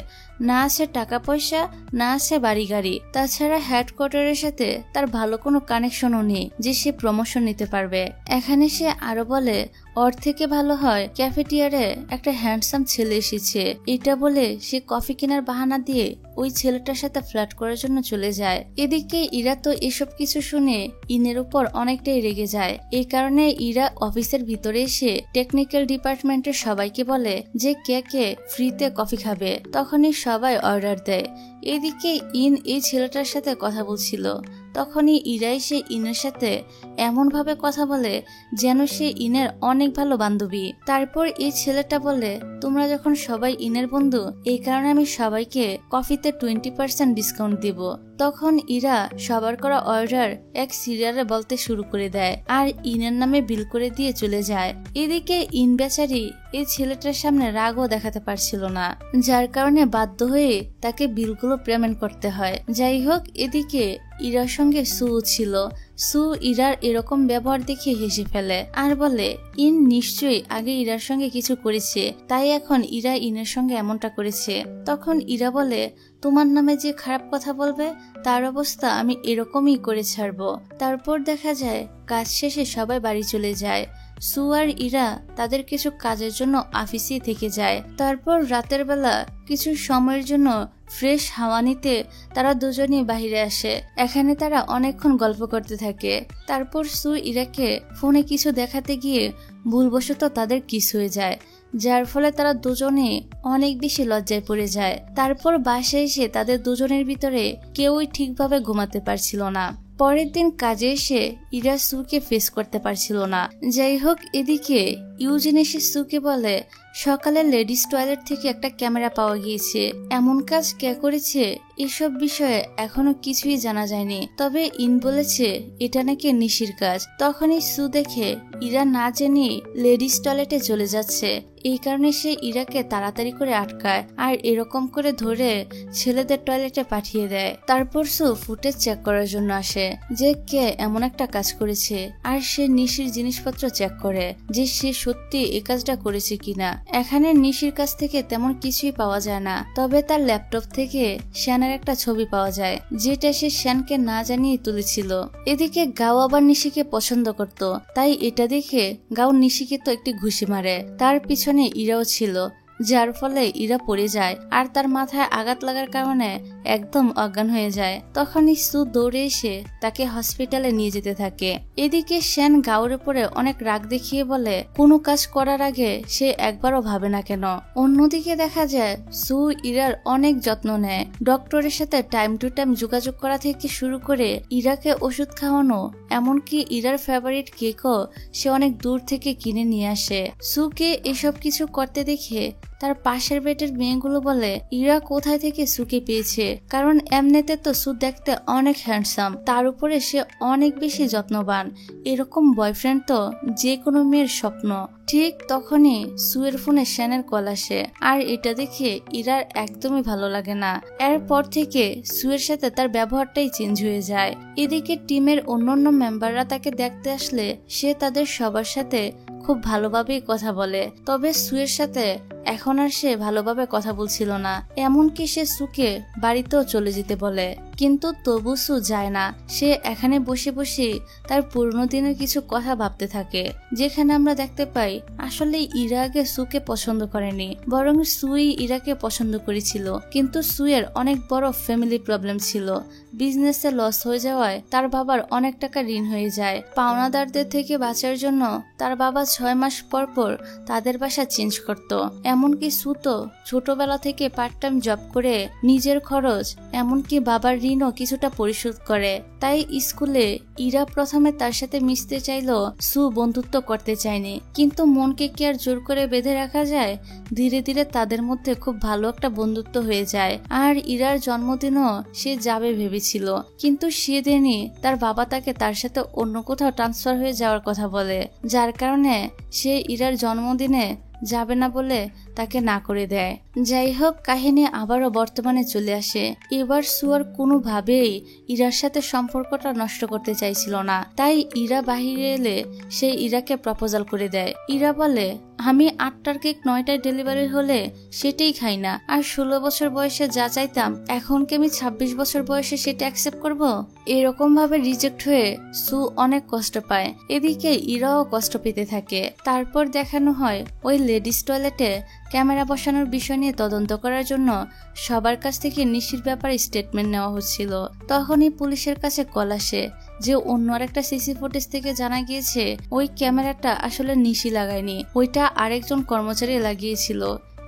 না আছে টাকা পয়সা, না আছে বাড়ি গাড়ি। তাছাড়া হেডকোয়ার্টারের সাথে তার ভালো কোনো কানেকশনও নেই যে সে প্রমোশন নিতে পারবে। এখানে সে আরো বলে ওর থেকে ভালো হয় ক্যাফেটিয়ারে একটা হ্যান্ডসাম ছেলে এসেছে। এটা বলে সে কফি কেনার বাহানা দিয়ে ওই ছেলেটার সাথে ফ্ল্যাট করার জন্য চলে যায়। এদিকে ইরা তো এসব কিছু শুনে ইনের উপর অনেকটাই রেগে যায়। এই কারণে ইরা অফিসের ভিতরে এসে টেকনিক্যাল ডিপার্টমেন্টের সবাইকে বলে যে কে কে ফ্রিতে কফি খাবে। তখনই সবাই অর্ডার দেয়। এদিকে ইন এই ছেলেটার সাথে কথা বলছিল, তখনই ইরা এসে ইনের সাথে এমন ভাবে কথা বলে যেন সে ইনের অনেক ভালো বান্ধবী। তারপর এই ছেলেটা বলে তোমরা যখন সবাই ইনের বন্ধু, এই কারণে আমি সবাইকে কফিতে 20% ডিসকাউন্ট দিব। তখন ইরা সবার করা অর্ডার এক সিরিয়ালে বলতে শুরু করে দেয় আর ইনের নামে বিল করে দিয়ে চলে যায়। এদিকে ইন বেচারি এই ছেলেটার সামনে রাগও দেখাতে পারছিল না, যার কারণে বাধ্য হয়ে তাকে বিলগুলো পেমেন্ট করতে হয়। যাই হোক, এদিকে ইরার সঙ্গে সু ছিল। সু ইরার এরকম ব্যবহার দেখে হেসে ফেলে আর বলে ইন নিশ্চয়ই আগে ইরার সঙ্গে কিছু করেছে, তাই এখন ইরা ইনের সঙ্গে এমনটা করেছে। তখন ইরা বলে তোমার নামে যে খারাপ কথা বলবে তার অবস্থা আমি এরকমই করে ছাড়বো। তারপর দেখা যায় কাজ শেষে সবাই বাড়ি চলে যায়। সু আর ইরা তাদের কিছু কাজের জন্য অফিসেই থেকে যায়। তারপর রাতের বেলা কিছু সময়ের জন্য ফ্রেশ হাওয়া নিতে তারা দুজনেই বাহিরে আসে। এখানে তারা অনেকক্ষণ গল্প করতে থাকে। তারপর সু ইরাকে ফোনে কিছু দেখাতে গিয়ে ভুলবশত তাদের কিস হয়ে যায়, যার ফলে তারা দুজনে অনেক বেশি লজ্জায় পড়ে যায়। তারপর বাসায় এসে তাদের দুজনের ভিতরে কেউই ঠিকভাবে ঘুমাতে পারছিল না। পরের দিন কাজে এসে ইরা সুকে ফেস করতে পারছিল না। যাই হোক, এদিকে ইউজিন এসে সুকে বলে সকালে লেডিস টয়লেট থেকে একটা ক্যামেরা পাওয়া গিয়েছে, এমন কাজ কে করেছে এসব বিষয়ে এখনো কিছুই জানা যায়নি, তবে ইন বলেছে এটা নাকি নিশির কাজ। তখনই সু দেখে ইরা না জেনে লেডিস টয়লেটে চলে যাচ্ছে, এই কারণে সে ইরাকে তাড়াতাড়ি করে আটকায় আর এরকম করে ধরে ছেলেদের টয়লেটে পাঠিয়ে দেয়। তারপর সু ফুটেজ চেক করার জন্য আসে যে কে এমন একটা কাজ করেছে, আর সে নিশির জিনিসপত্র চেক করে যে সে সত্যি এই কাজটা করেছে কিনা। এখানে নিশির কাছ থেকে তেমন কিছুই পাওয়া যায় না, তবে তার ল্যাপটপ থেকে শ্যানের একটা ছবি পাওয়া যায় যেটা সে শ্যানকে না জানিয়ে তুলেছিল। এদিকে গাও আবার নিশিকে পছন্দ করত, তাই এটা দেখে গাও নিশিকে তো একটি ঘুষি মারে। তার পিছনে ইরাও ছিল, যার ফলে ইরা পড়ে যায় আর তার মাথায় আঘাত লাগার কারণে একদম অজ্ঞান হয়ে যায়। তখনই সু দৌড়ে এসে তাকে হসপিটালে নিয়ে যেতে থাকে। এদিকে শ্যান গাউর উপরে অনেক রাগ দেখিয়ে বলে কোনো কাজ করার আগে সে একবারও ভাবে না কেন। অন্যদিকে দেখা যায় সু ইরার অনেক যত্ন নেয়, ডক্টরের সাথে টাইম টু টাইম যোগাযোগ করা থেকে শুরু করে ইরাকে ওষুধ খাওয়ানো, এমনকি ইরার ফেভারিট কেকও সে অনেক দূর থেকে কিনে নিয়ে আসে। সুকে এসব কিছু করতে দেখে তার পাশের বেডের মেয়েগুলো বলে ইরা কোথায় থেকে সুকে পেয়েছে, কারণ এমনিতে তো সু দেখতে অনেক হ্যান্ডসাম, তার উপরে সে অনেক বেশি যত্নবান, এরকম বয়ফ্রেন্ড তো যে কোনো মেয়ের স্বপ্ন। ঠিক তখনই সুয়ের ফোনে শ্যানের কল আসে আর এটা দেখে ইরার একদমই ভালো লাগে না। এরপর থেকে সুয়ের সাথে তার ব্যবহারটাই চেঞ্জ হয়ে যায়। এদিকে টিমের অন্যান্য মেম্বাররা তাকে দেখতে আসলে সে তাদের সবার সাথে খুব ভালোভাবেই কথা বলে, তবে সুয়ের সাথে এখন আর সে ভালোভাবে কথা বলছিল না, এমনকি সে সুকে বাড়িতেও চলে যেতে বলে, কিন্তু তবু সু যায় না। সে এখানে বসে বসে তার পুরনো দিনের কিছু কথা ভাবতে থাকে, যেখানে আমরা দেখতে পাই আসলে ইরা আগে সুকে পছন্দ করেনি, বরং সুই ইরাকে পছন্দ করেছিল। কিন্তু সুয়ের অনেক বড় ফ্যামিলি প্রবলেম ছিল, বিজনেসে লস হয়ে যাওয়ায় তার বাবার অনেক টাকা ঋণ হয়ে যায়। পাওনাদারদের থেকে বাঁচার জন্য তার বাবা 6 মাস পর পর তাদের বাসা চেঞ্জ করত। এমনকি সু তো ছোটবেলা থেকে পার্ট টাইম জব করে নিজের খরচ এমনকি বাবার ঋণও কিছুটা পরিশোধ করে। তাই স্কুলে ইরা প্রথমে তার সাথে মিশতে চাইলো, সু বন্ধুত্ব করতে চায়নি, কিন্তু মনকে কি আর জোর করে বেঁধে রাখা যায়। ধীরে ধীরে তাদের মধ্যে খুব ভালো একটা বন্ধুত্ব হয়ে যায়। আর ইরার জন্মদিনও সে যাবে ভেবেছিল, কিন্তু সেদিনই তার বাবা তাকে তার সাথে অন্য কোথাও ট্রান্সফার হয়ে যাওয়ার কথা বলে, যার কারণে সে ইরার জন্মদিনে যাবে না বলে তাকে না করে দেয়। যাই হোক, কাহিনী আবারও বর্তমানে চলে আসে। এবার সুয়ার কোনোভাবেই ইরার সাথে সম্পর্কটা নষ্ট করতে চাইছিল না, তাই ইরা বাহিরে এলে সে ইরাকে প্রপোজাল করে দেয়। ইরা বলে আমি 8টার কেক 9টায় ডেলিভারি হলে সেটাই খাই না, আর 16 বছর বয়সে যা চাইতাম এখন কি আমি 26 বছর বয়সে সেটা অ্যাকসেপ্ট করব? এরকম ভাবে রিজেক্ট হয়ে সু অনেক কষ্ট পায়। এদিকে ইরাও কষ্ট পেতে থাকে। তারপর দেখানো হয় ওই লেডিস টয়লেটে ক্যামেরা বসানোর বিষয় নিয়ে তদন্ত করার জন্য সবার কাছ থেকে নিশির ব্যাপারে স্টেটমেন্ট নেওয়া হচ্ছিল। তখনই পুলিশের কাছে কল আসে যে অন্য আরেকটা সিসি ফুটেজ থেকে জানা গিয়েছে ওই ক্যামেরাটা আসলে নিশি লাগায়নি, ওইটা আরেকজন কর্মচারী লাগিয়েছিল।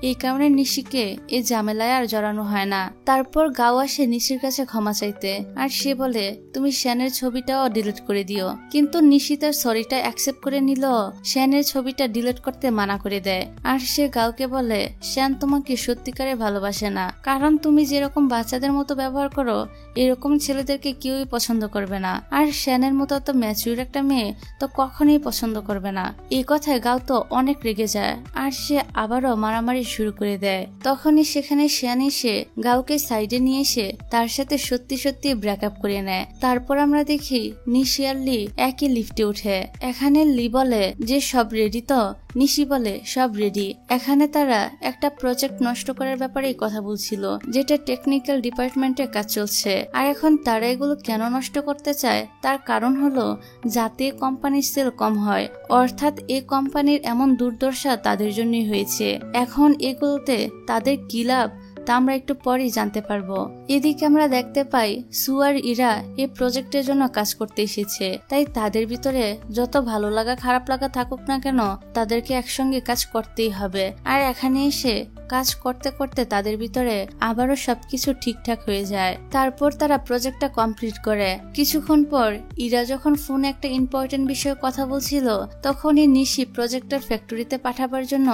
এই কারণে নিশিকে এই ঝামেলায় আর জড়ানো হয় না। তারপর গাও আসে নিশির কাছে ক্ষমা চাইতে, আর সে বলে তুমি শ্যানের ছবিটাও ডিলিট করে দিও। কিন্তু নিশি তার সরিটা অ্যাকসেপ্ট করে নিল, শ্যানের ছবিটা ডিলিট করতে মানা করে দেয়। আর সে গাওকে বলে শ্যান তোমাকে সত্যিকারে ভালোবাসে না, কারণ তুমি যেরকম বাচ্চাদের মতো ব্যবহার করো এরকম ছেলেদেরকে কেউই পছন্দ করবে না, আর শ্যানের মতো তো ম্যাচিউর একটা মেয়ে তো কখনোই পছন্দ করবে না। এই কথায় গাও তো অনেক রেগে যায়, আর সে আবারও মারামারি শুরু করে দেয়। তখনই সেখানে শ্যান এসে গাওকে সাইডে নিয়ে এসে তার সাথে সত্যি সত্যি ব্রেকআপ করে নেয়। তারপর আমরা দেখি নিশি আর লি একই লিফটে উঠে। এখানে লি বলে যে সব রেডি তো, নিশি বলে সব রেডি। এখানে তারা একটা প্রজেক্ট নষ্ট করার ব্যাপারেই কথা বলছিল, যেটা টেকনিক্যাল ডিপার্টমেন্টে কাজ চলছে। আর এখন তারা এগুলো কেন নষ্ট করতে চায় তার কারণ হলো যাতে কোম্পানির সেল কম হয়, অর্থাৎ এই কোম্পানির এমন দুর্দশা তাদের জন্যই হয়েছে। এখন এগুলোতে তাদের কি লাভ তা আমরা একটু পরেই জানতে পারবো। এদিকে আমরা দেখতে পাই সু আর ইরা এই প্রজেক্টের জন্য কাজ করতে এসেছে, তাই তাদের ভিতরে যত ভালো লাগা খারাপ লাগা থাকুক না কেন তাদেরকে একসঙ্গে কাজ করতেই হবে। আর এখানে এসে কাজ করতে করতে তাদের ভিতরে আবারও সবকিছু ঠিকঠাক হয়ে যায়। তারপর তারা প্রজেক্টটা কমপ্লিট করে। কিছুক্ষণ পর ইরা যখন ফোনে একটা ইম্পর্টেন্ট বিষয়ে কথা বলছিল তখনই নিশি প্রজেক্টর ফ্যাক্টরিতে পাঠাবার জন্য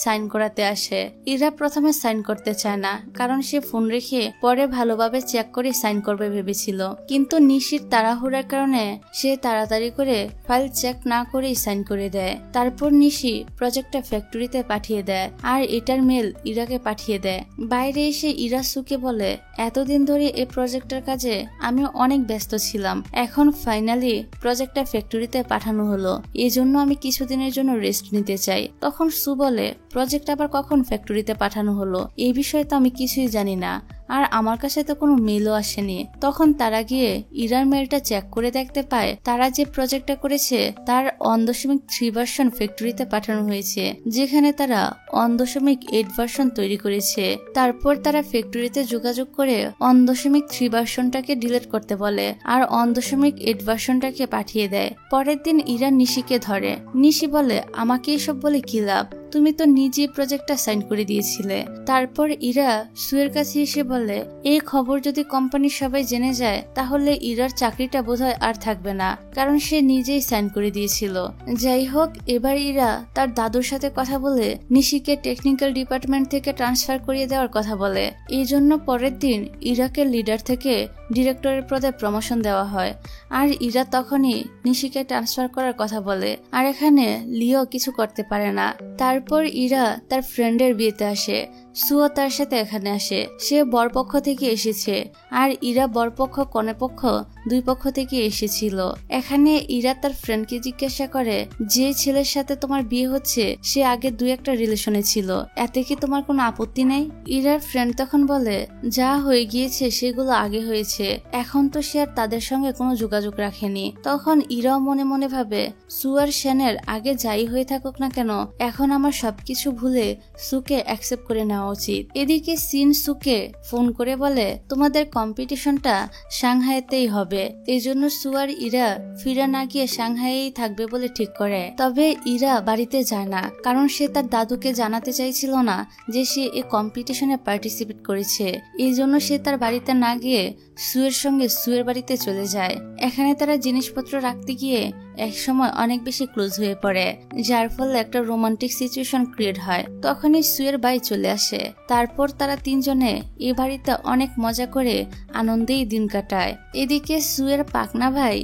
সাইন করাতে আসে। ইরা প্রথমে সাইন করতে চায় না, কারণ সে ফোন রেখে পরে ভালোভাবে চেক করে সাইন করবে ভেবেছিল, কিন্তু নিশির তাড়াহুড়ার কারণে সে তাড়াতাড়ি করে ফাইল চেক না করেই সাইন করে দেয়। তারপর নিশি প্রজেক্টটা ফ্যাক্টরিতে পাঠিয়ে দেয় আর এটার মেল ইরাকে পাঠিয়ে দেয়। বাইরে এসে ইরা সুকে বলে, এতদিন ধরে এই প্রজেক্টের কাজে আমি অনেক ব্যস্ত ছিলাম, এখন ফাইনালি প্রজেক্টটা ফ্যাক্টরিতে পাঠানো হলো, এই জন্য আমি কিছুদিনের জন্য রেস্ট নিতে চাই। তখন সু বলে, প্রজেক্ট আবার কখন ফ্যাক্টরিতে পাঠানো হলো এই বিষয়ে তো আমি কিছুই জানি না, আর আমার কাছে তো কোনো মেলও আসেনি। তখন তারা গিয়ে ইরার মেলটা চেক করে দেখতে পায় তারা যে প্রজেক্টটা করেছে তার 1.3 ভার্সন ফ্যাক্টরিতে পাঠানো হয়েছে, যেখানে তারা 1.8 ভার্সন তৈরি করেছে। তারপর তারা ফ্যাক্টরিতে যোগাযোগ করে 1.3 ভার্সনটাকে ডিলিট করতে বলে আর 1.8 ভার্সনটাকে পাঠিয়ে দেয়। পরের দিন ইরা নিশিকে ধরে। নিশি বলে, আমাকে এসব বলে কি লাভ, তুমি তো নিজে প্রজেক্টটা সাইন করে দিয়েছিলে। তারপর ইরা সুয়ের কাছে এসে বলে, এই খবর যদি কোম্পানির সবাই জেনে যায় তাহলে ইরার চাকরিটা বোধহয় আর থাকবে না, কারণ সে নিজেই সাইন করে দিয়েছিল। যাই হোক, এবার ইরা তার দাদুর সাথে কথা বলে নিশিকে টেকনিক্যাল ডিপার্টমেন্ট থেকে ট্রান্সফার করিয়ে দেওয়ার কথা বলে। এই জন্য পরের দিন ইরাকে লিডার থেকে ডিরেক্টরের পদে প্রমোশন দেওয়া হয় আর ইরা তখনই নিশিকে ট্রান্সফার করার কথা বলে। আর এখানে লিও কিছু করতে পারে না। তারপর ইরা তার ফ্রেন্ডের বিয়েতে আসে। সুও তার সাথে এখানে আসে। সে বরপক্ষ থেকে এসেছে আর ইরা বরপক্ষ কনেপক্ষ দুই পক্ষ থেকে এসেছিল। এখানে ইরা তার ফ্রেন্ডকে জিজ্ঞাসা করে, যে ছেলের সাথে তোমার বিয়ে হচ্ছে সে আগে 2-1টা রিলেশনে ছিল, এতে কি তোমার কোনো আপত্তি নেই? ইরার ফ্রেন্ড তখন বলে, যা হয়ে গিয়েছে সেগুলো আগে হয়েছে, এখন তো সে আর তাদের সঙ্গে কোনো যোগাযোগ রাখেনি। তখন ইরাও মনে মনে ভাবে, সু আর সেনের আগে যাই হয়ে থাকুক না কেন এখন আমার সবকিছু ভুলে সুকে অ্যাকসেপ্ট করে নেওয়া উচিত। এদিকে সিন সুকে ফোন করে বলে, তোমাদের কম্পিটিশনটা সাংহাইতেই হবে, এই জন্য সু আর ইরা ফিরে না গিয়ে সাংহাইয়েই থাকবে বলে ঠিক করে। তবে ইরা বাড়িতে যায় না, কারণ সে তার দাদুকে জানাতে চাইছিল না যে সে এই কম্পিটিশনে পার্টিসিপেট করেছে। এই জন্য সে তার বাড়িতে না গিয়ে সুয়ের সঙ্গে সুয়ের বাড়িতে চলে যায়। এখানে তারা জিনিসপত্র রাখতে গিয়ে একসময় অনেক বেশি ক্লোজ হয়ে পড়ে, যার ফলে একটা রোমান্টিক সিচুয়েশন ক্রিয়েট হয়। তখনই সুয়ের ভাই চলে আসে। তারপর তারা তিনজনে এই বাড়িতে অনেক মজা করে আনন্দেই দিন কাটায়। এদিকে সুয়ের পাকনা ভাই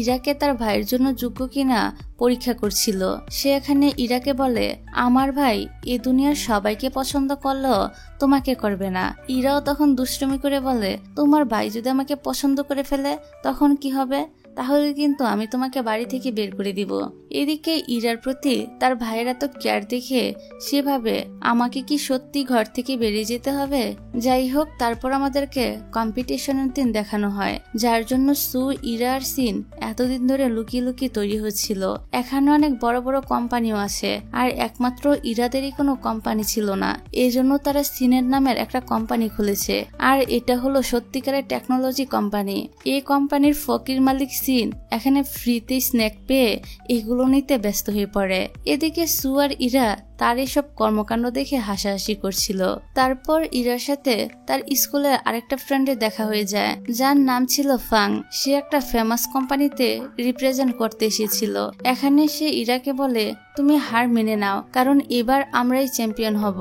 ইরাকে তার ভাইয়ের জন্য যোগ্য কিনা পরীক্ষা করছিল। সে এখানে ইরাকে বলে, আমার ভাই এ দুনিয়ার সবাইকে পছন্দ করলেও তোমাকে করবে না। ইরাও তখন দুষ্টুমি করে বলে, তোমার ভাই যদি আমাকে পছন্দ করে ফেলে তখন কি হবে? তাহলে কিন্তু আমি তোমাকে বাড়ি থেকে বের করে দিব। এদিকে ইরার প্রতি তার ভাইয়ের এত কেয়ার দেখে সে ভাবে, আমাকে কি সত্যি ঘর থেকে বেরিয়ে যেতে হবে? যাই হোক, তারপর আমাদেরকে কম্পিটিশনের দিন দেখানো হয়, যার জন্য সু, ইরা আর সিন এতদিন ধরে লুকিয়ে লুকিয়ে তৈরি হচ্ছিল। এখানে অনেক বড় বড় কোম্পানিও আছে, আর একমাত্র ইরাদেরই কোনো কোম্পানি ছিল না। এই জন্য তারা সিনের নামের একটা কোম্পানি খুলেছে, আর এটা হলো সত্যিকারের টেকনোলজি কোম্পানি। এই কোম্পানির ফকির মালিক সিন এখানে ফ্রিতে স্ন্যাক পেয়ে এগুলো নিতে ব্যস্ত হয়ে পড়ে। এদিকে সু আর ইরা তার এসব কর্মকাণ্ড দেখে হাসাহাসি করছিল। তারপর ইরার সাথে তার স্কুলের আরেকটা ফ্রেন্ডের দেখা হয়ে যায়, যার নাম ছিল ফাং। সে একটা ফেমাস কোম্পানিতে রিপ্রেজেন্ট করতে এসেছিল। এখানে সে ইরাকে বলে, তুমি হার মেনে নাও, কারণ এবার আমরাই চ্যাম্পিয়ন হব।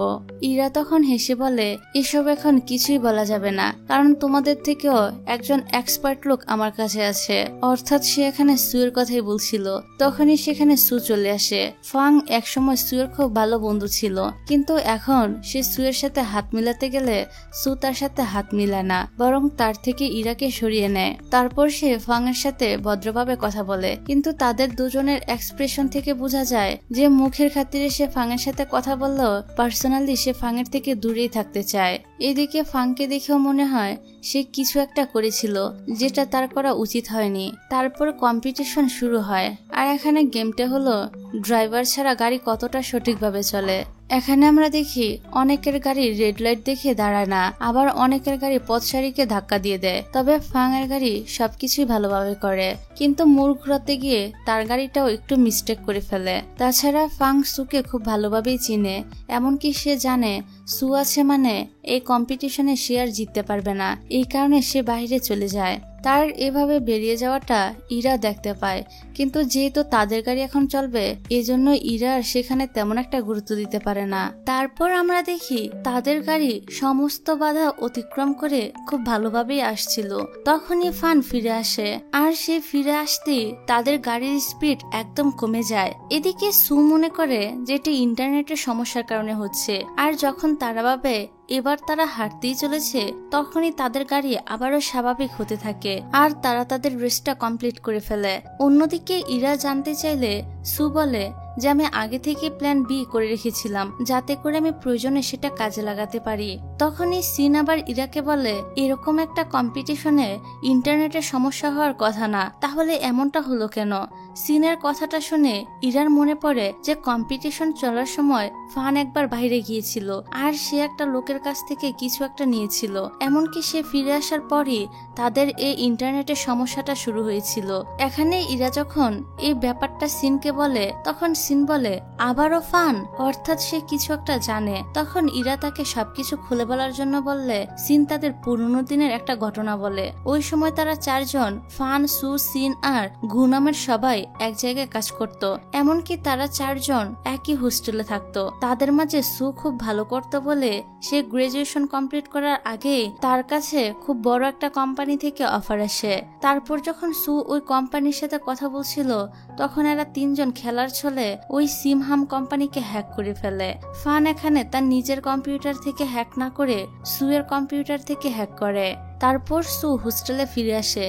ইরা তখন হেসে বলে, এসব এখন কিছুই বলা যাবে না, কারণ তোমাদের থেকেও একজন এক্সপার্ট লোক আমার কাছে আছে। অর্থাৎ সে এখানে সুয়ের কথাই বলছিল। তখনই সেখানে সু চলে আসে। ফাং একসময় সুয়ের খুব ভালো বন্ধু ছিল, কিন্তু এখন সে সুয়ের সাথে হাত মিলাতে গেলে সু তার সাথে হাত মিলায় না, বরং তার থেকে ইরাকে সরিয়ে নেয়। তারপর সে ফাং এর সাথে ভদ্রভাবে কথা বলে, কিন্তু তাদের দুজনের এক্সপ্রেশন থেকে বোঝা যায় যে মুখের খাতিরে সে ফাংয়ের সাথে কথা বললেও পার্সোনালি সে ফাংয়ের থেকে দূরেই থাকতে চায়। এদিকে ফাংকে দেখেও মনে হয় সে কিছু একটা করেছিল যেটা তার করা উচিত হয়নি। তারপর কম্পিটিশন শুরু হয়। আর এখানে গেমটা হলো ড্রাইভার ছাড়া গাড়ি কতটা সঠিকভাবে চলে। এখানে আমরা দেখি অনেকের গাড়ি রেড লাইট দেখে দাঁড়ায় না, আবার অনেকের গাড়ি পথচারীকে ধাক্কা দিয়ে দেয়। তবে ফাং এর গাড়ি সবকিছুই ভালোভাবে করে, কিন্তু মোড় ঘুরাতে গিয়ে তার গাড়িটাও একটু মিস্টেক করে ফেলে। তাছাড়া ফাং সুকে খুব ভালোভাবেই চিনে, এমনকি সে জানে সু আছে মানে এই কম্পিটিশনে সে আর জিততে পারবে না। এই কারণে সে বাইরে চলে যায়। তার এভাবে বেরিয়ে যাওয়াটা ইরা দেখতে পায়, কিন্তু যেহেতু তাদের গাড়ি এখন চলবে এজন্য ইরা আর সেখানে তেমন একটা গুরুত্ব দিতে পারে না। তারপর আমরা দেখি তাদের গাড়ি সমস্ত বাধা অতিক্রম করে খুব ভালোভাবেই আসছিল। তখনই ফান ফিরে আসে, আর সে ফিরে আসতেই তাদের গাড়ির স্পিড একদম কমে যায়। এদিকে সু মনে করে যে এটি ইন্টারনেটের সমস্যার কারণে হচ্ছে, আর যখন তারা ভাবে এবার তারা হাঁটতেই চলেছে তখনই তাদের গাড়ি আবারও স্বাভাবিক হতে থাকে, আর তারা তাদের রেসটা কমপ্লিট করে ফেলে। অন্যদিকে ইরা জানতে চাইলে সু বলে যে আমি আগে থেকে প্ল্যান বি করে রেখেছিলাম, যাতে করে আমি প্রয়োজনে সেটা কাজে লাগাতে পারি। তখনই সিন আবার ইরাকে বলে এরকম একটা কম্পিটিশনে ইন্টারনেটের সমস্যা হওয়ার কথা না, তাহলে এমনটা হলো কেন? সিনের কথাটা শুনে ইরার মনে পড়ে যে কম্পিটিশন চলার সময় ফান একবার বাইরে গিয়েছিল, আর সে একটা লোকের কাছ থেকে কিছু একটা নিয়েছিল। এমনকি সে ফিরে আসার পরই তাদের এই ইন্টারনেটের সমস্যাটা শুরু হয়েছিল। এখানে ইরা যখন এই ব্যাপারটা সিনকে বলে তখন সিন বলে আবারও ফান, অর্থাৎ সে কিছু একটা জানে। তখন ইরা তাকে সবকিছু খুলে বলার জন্য বললে সিন তাদের পুরনো দিনের একটা ঘটনা বলে। ওই সময় তারা চারজন ফান, সু, সিন আর গু নামের সবাই এক জায়গায় কাজ করত। এমনকি তারা চারজন একই হোস্টেলে থাকতো। তাদের মাঝে সু খুব ভালো করতো বলে সে গ্রাজুয়েশন কমপ্লিট করার আগেই তার কাছে খুব বড় একটা কোম্পানি থেকে অফার আসে। তারপর যখন সু ওই কোম্পানির সাথে কথা বলছিল তখন এরা তিনজন খেলার ছলে ওই সিমহাম কোম্পানিকে হ্যাক করে ফেলে। ফান এখানে তার নিজের কম্পিউটার থেকে হ্যাক না করে সুয়ের কম্পিউটার থেকে হ্যাক করে। তারপর সু হোস্টেলে ফিরে আসে,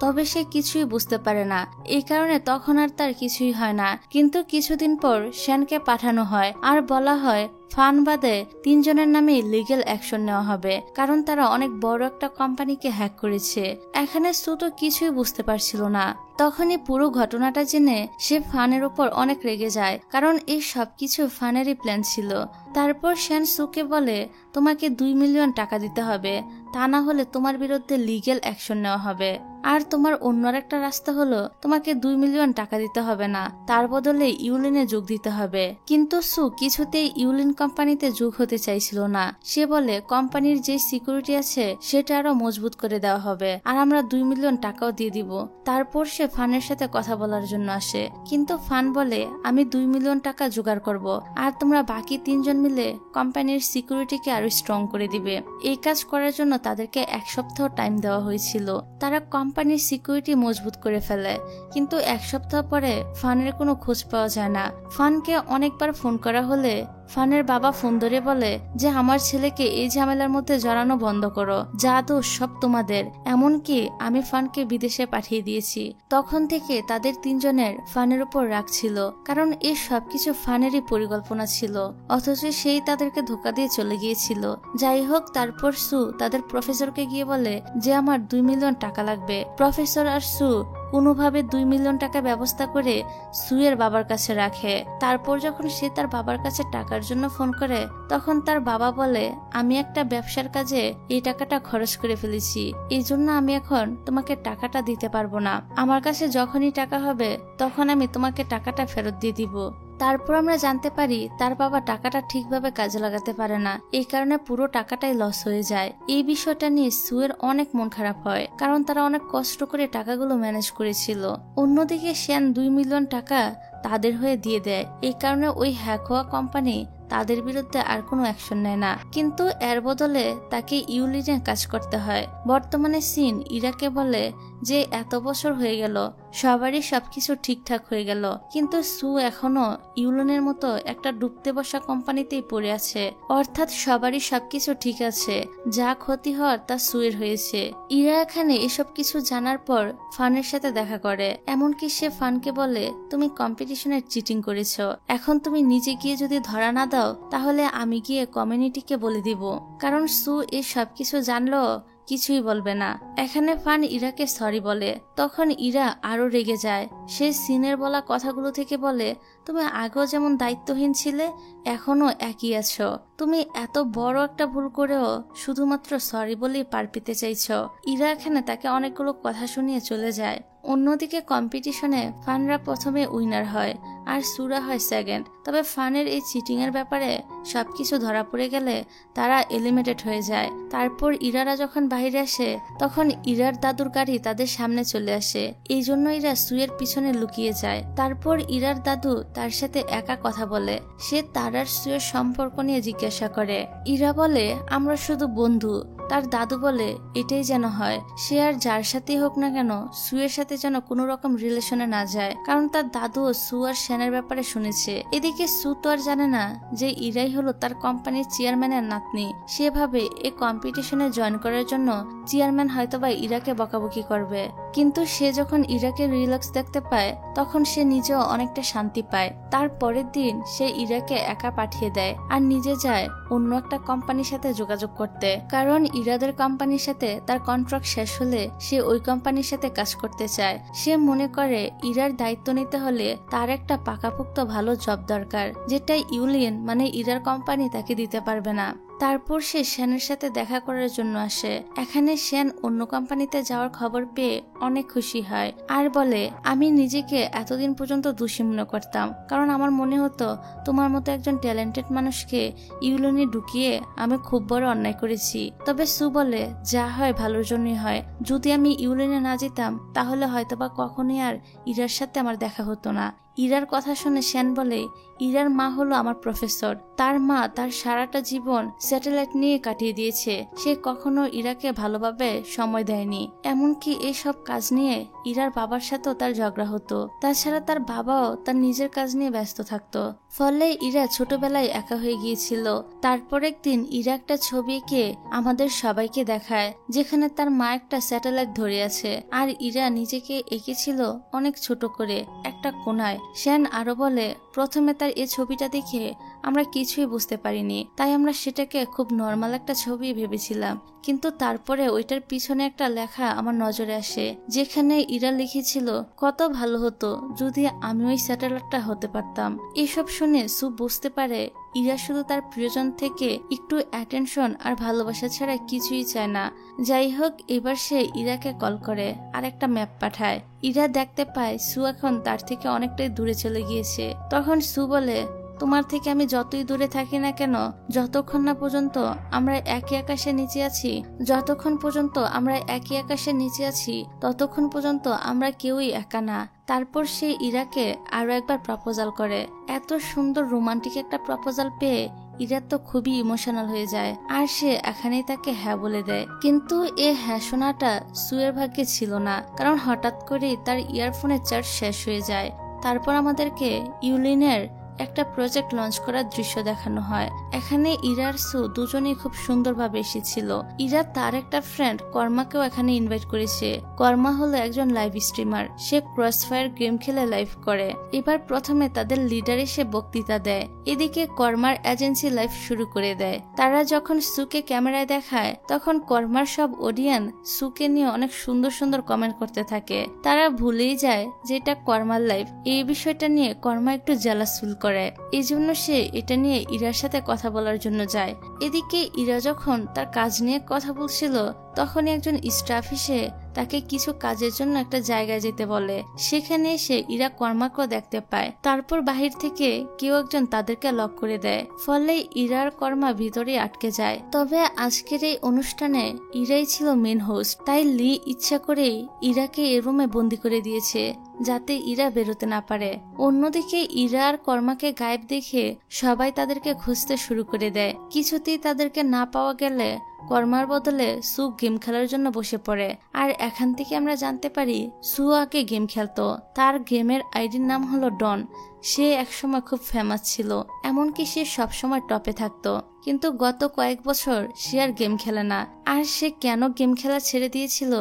তবে সে কিছুই বুঝতে পারে না। এই কারণে তখন আর তার কিছুই হয় না। কিন্তু কিছুদিন পর শ্যানকে পাঠানো হয় আর বলা হয় ফান বাদে তিনজনের নামে লিগ্যাল অ্যাকশন নেওয়া হবে, কারণ তারা অনেক বড় একটা কোম্পানিকে হ্যাক করেছে। এখানে সু তো কিছুই বুঝতে পারছিল না। তখনই পুরো ঘটনাটা জেনে সে ফানের উপর অনেক রেগে যায়, কারণ এই সবকিছু ফানেরই প্ল্যান ছিল। তারপর শ্যান সুকে বলে তোমাকে 2 মিলিয়ন টাকা দিতে হবে, তা না হলে তোমার বিরুদ্ধে লিগ্যাল অ্যাকশন নেওয়া হবে। আর তোমার অন্য একটা রাস্তা হলো তোমাকে 2 মিলিয়ন টাকা দিতে হবে না, তার বদলে ইউলিনে যোগ দিতে হবে। কিন্তু সু কিছুতেই ইউলিন কোম্পানিতে যোগ হতে চাইছিল না। সে বলে কোম্পানির যে সিকিউরিটি আছে সেটা আরো মজবুত করে দেওয়া হবে, আর আমরা 2 মিলিয়ন টাকাও দিয়ে দিব। তারপর সে ফানের সাথে কথা বলার জন্য আসে, কিন্তু ফান বলে আমি 2 মিলিয়ন টাকা জোগাড় করব, আর তোমরা বাকি তিনজন মিলে কোম্পানির সিকিউরিটিকে আরো স্ট্রং করে দিবে। এই কাজ করার জন্য তাদেরকে 1 সপ্তাহ টাইম দেওয়া হয়েছিল। তারা কোম্পানির সিকিউরিটি মজবুত করে ফেলে, কিন্তু 1 সপ্তাহ পরে ফানের কোনো খোঁজ পাওয়া যায় না। ফানকে অনেকবার ফোন করা হলে ফানের বাবা ফোন ধরে বলে যে আমার ছেলেকে এই ঝামেলার মধ্যে জড়ানো বন্ধ করো, যা দোষ সব তোমাদের। এমনকি আমি ফানকে বিদেশে পাঠিয়ে দিয়েছি। তখন থেকে তাদের তিনজনের ফানের উপর রাগ ছিল, কারণ এই সবকিছু ফানেরই পরিকল্পনা ছিল, অথচ সেই তাদেরকে ধোকা দিয়ে চলে গিয়েছিল। যাই হোক, তারপর সু তাদের প্রফেসরকে গিয়ে বলে যে আমার 2 মিলিয়ন টাকা লাগবে। প্রফেসর আর সু কোনোভাবে 2 মিলিয়ন টাকা ব্যবস্থা করে সুয়ের বাবার কাছে রাখে। তারপর যখন সে তার বাবার কাছে টাকার জন্য ফোন করে তখন তার বাবা বলে আমি একটা ব্যবসার কাজে এই টাকাটা খরচ করে ফেলেছি, এই জন্য আমি এখন তোমাকে টাকাটা দিতে পারবো না। আমার কাছে যখনই টাকা হবে তখন আমি তোমাকে টাকাটা ফেরত দিয়ে দিব। তারপর আমরা জানতে পারি তার বাবা টাকাটা ঠিকভাবে কাজে লাগাতে পারে না, এই কারণে পুরো টাকাটাই লস হয়ে যায়। এই বিষয়টা নিয়ে সুয়ের অনেক মন খারাপ হয়, কারণ তারা অনেক কষ্ট করে টাকাগুলো ম্যানেজ করেছিল। অন্যদিকে শ্যান 2 মিলিয়ন টাকা তাদের হয়ে দিয়ে দেয়। এই কারণে ওই হ্যাক হওয়া কোম্পানি তাদের বিরুদ্ধে আর কোনো অ্যাকশন নেয় না, কিন্তু এর বদলে তাকে ইউলিনে কাজ করতে হয়। বর্তমানে সিন ইরাকে বলে যে এত বছর হয়ে গেল সবারই সবকিছু ঠিকঠাক হয়ে গেল, কিন্তু সু এখনো ইউলিনের মতো একটা ডুবতে বসা কোম্পানিতেই পড়ে আছে, অর্থাৎ সবারই সবকিছু ঠিক আছে, যা ক্ষতি হওয়ার তা সুয়ের হয়েছে। ইরা এখানে এসব কিছু জানার পর ফানের সাথে দেখা করে, এমনকি সে ফানকে বলে তুমি কম্পিটিশনে চিটিং করেছো, এখন তুমি নিজে গিয়ে যদি ধরা না দাও তাহলে আমি গিয়ে কমিউনিটিকে বলে দিব। কারণ সু এই সবকিছু জানলো কিছুই বলবে না। এখানে ফান ইরাকে সরি বলে, তখন ইরা আরো রেগে যায়। সে সিনের বলা কথাগুলো থেকে বলে, তুমি আগেও যেমন দায়িত্বহীন ছিলে এখনো একই আছো। তুমি এত বড় একটা ভুল করেও শুধুমাত্র সরি বলেই পার পেতে চাইছো। ইরা এখানে তাকে অনেকগুলো কথা শুনিয়ে চলে যায়। অন্যদিকে কম্পিটিশনে ফানরা প্রথমে উইনার হয় আর সুরা হয় সেকেন্ড। তবে ফানের এই চিটিং এর ব্যাপারে সবকিছু ধরা পড়ে গেলে তারা এলিমিনেটেড হয়ে যায়। তারপর ইরারা যখন বাইরে আসে তখন ইরার দাদুর গাড়ি তাদের সামনে চলে আসে। এই জন্য ইরা সুয়ের পিছনে লুকিয়ে যায়। তারপর ইরার দাদু তার সাথে একা কথা বলে। সে তার আর সুয়ের সম্পর্ক নিয়ে জিজ্ঞাসা করে। ইরা বলে, আমরা শুধু বন্ধু। তার দাদু বলে, এটাই যেন হয়। সে আর যার সাথেই হোক না কেন সুয়ের সাথে যেন কোনো রকম রিলেশনে না যায়, কারণ তার দাদু সু আর সেনের ব্যাপারে শুনেছে। এদিকে সু তো আর জানে না যে ইরাই হলো তার কোম্পানির চেয়ারম্যানের নাতনি। সে ভাবে এই কম্পিটিশনে জয়েন করার জন্য চেয়ারম্যান হয়তোবা ইরাকে বকাবকি করবে। কিন্তু সে যখন ইরাকে রিল্যাক্স দেখতে পায় তখন সে নিজেও অনেকটা শান্তি পায়। তার পরের দিন সে ইরাকে একা পাঠিয়ে দেয় আর নিজে যায় অন্য একটা কোম্পানির সাথে যোগাযোগ করতে, কারণ ইরাদের কোম্পানির সাথে তার কন্ট্রাক্ট শেষ হলে সে ওই কোম্পানির সাথে কাজ করতে চায়। সে মনে করে ইরার দায়িত্ব নিতে হলে তার একটা পাকাপোক্ত ভালো জব দরকার, যেটা ইউলিয়ান মানে ইরার কোম্পানি তাকে দিতে পারবে না। তারপর সে সেনের সাথে দেখা করার জন্য আসে। এখানে সেন অন্য কোম্পানিতে যাওয়ার খবর পেয়ে অনেক খুশি হয় আর বলে, আমি নিজেকে এতদিন পর্যন্ত দোষী মনে করতাম, কারণ আমার মনে হতো তোমার মতো একজন ট্যালেন্টেড মানুষকে ইউলিয়ানে ঢুকিয়ে আমি খুব বড় অন্যায় করেছি। তবে সু বলে, যা হয় ভালোর জন্যই হয়। যদি আমি ইউলিয়ানে না যেতাম তাহলে হয়তোবা কখনোই আর ইরার সাথে আমার দেখা হতো না। ইরার কথা শুনে সেন বলে, ইরার মা হলো আমার প্রফেসর। তার মা তার সারাটা জীবন স্যাটেলাইট নিয়ে কাটিয়ে দিয়েছে। সে কখনো ইরাকে ভালোভাবে সময় দেয়নি। এমনকি এইসব কাজ নিয়ে ইরার বাবার সাথেও তার ঝগড়া হতো। তাছাড়া তার বাবাও তার নিজের কাজ নিয়ে ব্যস্ত থাকতো। ফলে ইরা ছোটবেলায় একা হয়ে গিয়েছিল। তারপর একদিন ইরা একটা ছবি এঁকে আমাদের সবাইকে দেখায়, যেখানে তার মা একটা স্যাটেলাইট ধরে আছে আর ইরা নিজেকে এঁকেছিল অনেক ছোট করে একটা কোনায়। সেন আরো বলে, প্রথমে তার এই ছবিটা দেখে আমরা কিছুই বুঝতে পারিনি, তাই আমরা সেটাকে খুব নর্মাল একটা ছবি ভেবেছিলাম। কিন্তু তারপরে ওইটার পিছনে একটা লেখা আমার নজরে আসে, যেখানে ইরা লিখেছিল, কত ভালো হতো যদি আমি ওই স্যাটেলাইটটা হতে পারতাম। এসব শুনে সু বুঝতে পারে ইরা শুধু তার প্রিয়জন থেকে একটু অ্যাটেনশন আর ভালোবাসা ছাড়া কিছুই চায় না। যাই হোক, এবার সে ইরাকে কল করে আর একটা ম্যাপ পাঠায়। ইরা দেখতে পায় সু এখন তার থেকে অনেকটাই দূরে চলে গিয়েছে। তখন সু বলে, তোমার থেকে আমি যতই দূরে থাকি না কেন, যতক্ষণ না পর্যন্ত আমরা একই আকাশের নিচে আছি, ততক্ষণ পর্যন্ত আমরা কেউই একা না। তারপর সে ইরাকে আরো একবার প্রপোজাল করে। এত সুন্দর রোমান্টিক একটা প্রপোজাল পেয়ে ইরা তো খুবই ইমোশনাল হয়ে যায় আর সে এখানেই তাকে হ্যাঁ বলে দেয়। কিন্তু এই হ্যাঁ শোনাটা সুয়ের ভাগ্যে ছিল না, কারণ হঠাৎ করেই তার ইয়ারফোনের চার্জ শেষ হয়ে যায়। তারপর আমাদেরকে ইউলিনের একটা প্রজেক্ট লঞ্চ করার দৃশ্য দেখানো হয়। এখানে ইরা আর সু দুজনেই খুব সুন্দরভাবে এসেছিল। ইরা তার একটা ফ্রেন্ড কর্মাকেও এখানে ইনভাইট করেছে। কর্মা হলো একজন লাইভ স্ট্রিমার। সে ক্রসফায়ার গেম খেলে লাইভ করে। এবার প্রথমে তাদের লিডার এসে বক্তৃতা দেয়। এদিকে কর্মার এজেন্সি লাইভ শুরু করে দেয়। তারা যখন সুকে ক্যামেরায় দেখায় তখন কর্মার সব অডিয়েন্স সুকে নিয়ে অনেক সুন্দর সুন্দর কমেন্ট করতে থাকে। তারা ভুলেই যায় যে এটা কর্মার লাইভ। এই বিষয়টা নিয়ে কর্মা একটু জেলাস ফিল করে। এই জন্য সে এটা নিয়ে ইরার সাথে কথা বলার জন্য যায়। এদিকে ইরা যখন তার কাজ নিয়ে কথা বলছিল তখন একজন স্টাফ এসে তাকে কিছু কাজের জন্য একটা জায়গায় যেতে বলে। সেখানে এসে ইরা কর্মাকেও দেখতে পায়। তারপর বাহির থেকে কেউ একজন তাদেরকে লক করে দেয়। ফলে ইরার কর্মা ভিতরে আটকে যায়। তবে আজকের এই অনুষ্ঠানে ইরাই ছিল মেন হোস্ট, তাই লি ইচ্ছা করেই ইরাকে এ রুমে বন্দি করে দিয়েছে যাতে ইরা বেরোতে না পারে। অন্যদিকে ইরা আর কর্মাকে গায়েব দেখে সবাই তাদেরকে খুঁজতে শুরু করে দেয়। কিছুতেই তাদেরকে না পাওয়া গেলে কর্মার বদলে সু গেম খেলার জন্য বসে পড়ে। আর এখান থেকে আমরা জানতে পারি সু আগে গেম খেলতো। তার গেমের আইডির নাম হলো ডন। সে একসময় খুব ফেমাস ছিল, এমনকি সে সবসময় টপে থাকতো। কিন্তু গত কয়েক বছর সে আর গেম খেলে না। আর সে কেন গেম খেলা ছেড়ে দিয়েছিল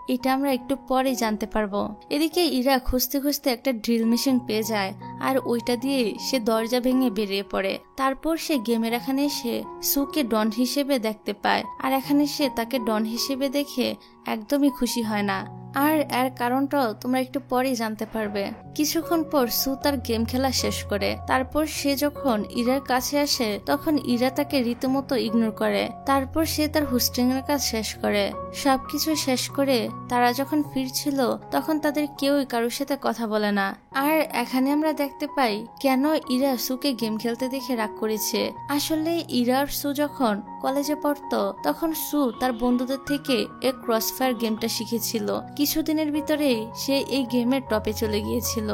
এটা আমরা একটু পরে জানতে পারবো। এদিকে ইরা খুঁজতে খুঁজতে একটা ড্রিল মেশিন পেয়ে যায় আর ওইটা দিয়ে সে দরজা ভেঙে বেরিয়ে পড়ে। তারপর সে গেমের এখানে এসে সুকে ডন হিসেবে দেখতে পায় আর এখানে সে তাকে ডন হিসেবে দেখে একদমই খুশি হয় না। আর এর কারণটাও তোমরা একটু পরেই জানতে পারবে। কিছুক্ষণ পর সু তার গেম খেলা শেষ করে। তারপর সে যখন ইরার কাছে আসে তখন ইরা তাকে রীতিমতো ইগনোর করে। তারপর সে তার হোস্টিং এর কাজ শেষ করে। সবকিছু শেষ করে তারা যখন ফিরছিল তখন তাদের কেউই কারোর সাথে কথা বলে না। আর এখানে আমরা দেখতে পাই কেন ইরা সুকে গেম খেলতে দেখে রাগ করেছে। আসলে ইরা আর সু যখন কলেজে পড়তো তখন সু তার বন্ধুদের থেকে এই ক্রসফায়ার গেমটা শিখেছিল। কিছুদিনের ভিতরেই সে এই গেমের টপে চলে গিয়েছিল।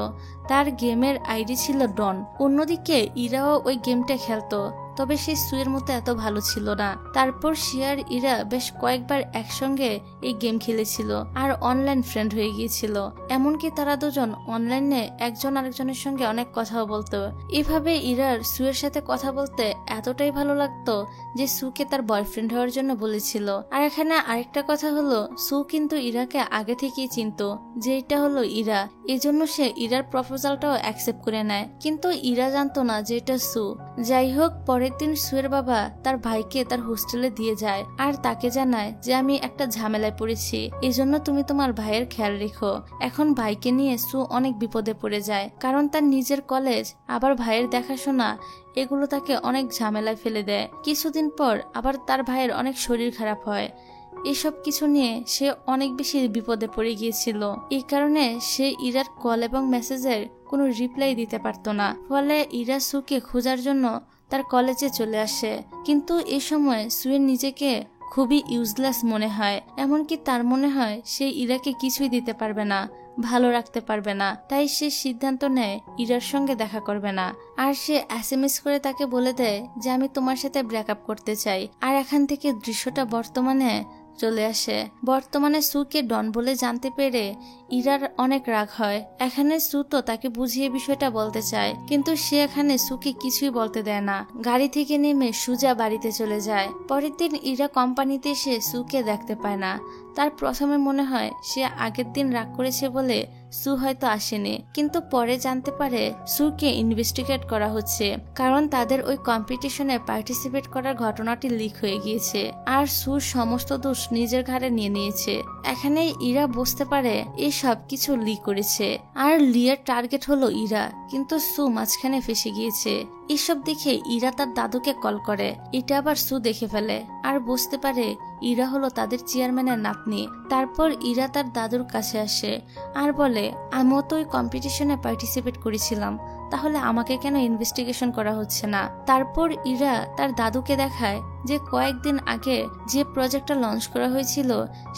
তার গেমের আইডি ছিল ডন। অন্যদিকে ইরাও ওই গেমটা খেলতো, তবে সে সুয়ের মতো এত ভালো ছিল না। তারপর সে আর ইরা বেশ কয়েকবার একসঙ্গে এই গেম খেলেছিল আর অনলাইন ফ্রেন্ড হয়ে গিয়েছিল। এমনকি তারা দুজন অনলাইনে একজন আরেকজনের সঙ্গে অনেক কথাও বলতো। এভাবে ইরার সুয়ের সাথে কথা বলতে এতটাই ভালো লাগতো যে সুকে তার বয়ফ্রেন্ড হওয়ার জন্য বলেছিল। আর এখানে আরেকটা কথা হলো, সু কিন্তু ইরাকে আগে থেকেই চিনতো যে এটা হলো ইরা, এজন্য সে ইরার প্রপোজালটাও অ্যাকসেপ্ট করে নেয়। কিন্তু ইরা জানতো না যে এটা সু। যাই হোক, পরের দিন সুয়ের বাবা তার ভাইকে তার হোস্টেলে দিয়ে যায় আর তাকে জানায় যে আমি একটা ঝামেলায় পড়েছি, এজন্য তুমি তোমার ভাইয়ের খেয়াল রেখো। এখন ভাইকে নিয়ে সু অনেক বিপদে পড়ে যায়, কারণ তার নিজের কলেজ আবার ভাইয়ের দেখাশোনা এগুলো তাকে অনেক ঝামেলায় ফেলে দেয়। কিছুদিন পর আবার তার ভাইয়ের অনেক শরীর খারাপ হয়। এসব কিছু নিয়ে সে অনেক বেশি বিপদে পড়ে গিয়েছিল। এই কারণে সে ইরার কল এবং মেসেজের কোনো রিপ্লাই দিতে পারতো না। ফলে ইরা সুকে খোঁজার জন্য তার কলেজে চলে আসে। কিন্তু এই সময় সুয়ের নিজেকে খুবই ইউজলেস মনে হয়। এমনকি তার মনে হয় সে ইরাকে কিছুই দিতে পারবে না, ভালো রাখতে পারবে না। তাই সে সিদ্ধান্ত নেয় ইরার সঙ্গে দেখা করবে না। আর সে এসএমএস করে তাকে বলে দেয় যে আমি তোমার সাথে ব্রেকআপ করতে চাই। আর এখান থেকে দৃশ্যটা বর্তমানে চলে আসে। বর্তমানে সুকে ডন বলে জানতে পেরে ইরার অনেক রাগ হয়। এখানে সু তো তাকে বুঝিয়ে বিষয়টা বলতে চায়, কিন্তু সে এখানে সুকে কিছুই বলতে দেয় না। গাড়ি থেকে নেমে সুজা বাড়িতে চলে যায়। পরের দিন ইরা কোম্পানিতে এসে সুকে দেখতে পায় না। তার প্রথমে মনে হয় সে আগের দিন রাগ করেছে বলে সু হয়তো আসেনি, কিন্তু পরে জানতে পারে সুকে ইনভেস্টিগেট করা হচ্ছে, কারণ তাদের ওই কম্পিটিশনে পার্টিসিপেট করার ঘটনাটি লিক হয়ে গিয়েছে আর সু সমস্ত দোষ নিজের ঘাড়ে নিয়ে নিয়েছে। এখানে ইরা বুঝতে পারে এই সব কিছু লি করেছে আর লিয়ের টার্গেট হলো ইরা, কিন্তু সু মাঝখানে ফেসে গিয়েছে। এসব দেখে ইরা তার দাদুকে কল করে। এটা আবার সু দেখে ফেলে আর বুঝতে পারে ইরা হলো তাদের চেয়ারম্যানের নাতনি। তারপর ইরা তার দাদুর কাছে আসে আর বলে আমিও তো ওই কম্পিটিশনে পার্টিসিপেট করেছিলাম, তাহলে আমাকে কেন ইনভেস্টিগেশন করা হচ্ছে না। তারপর ইরা তার দাদুকে দেখায় যে কয়েকদিন আগে যে প্রজেক্টটা লঞ্চ করা হয়েছিল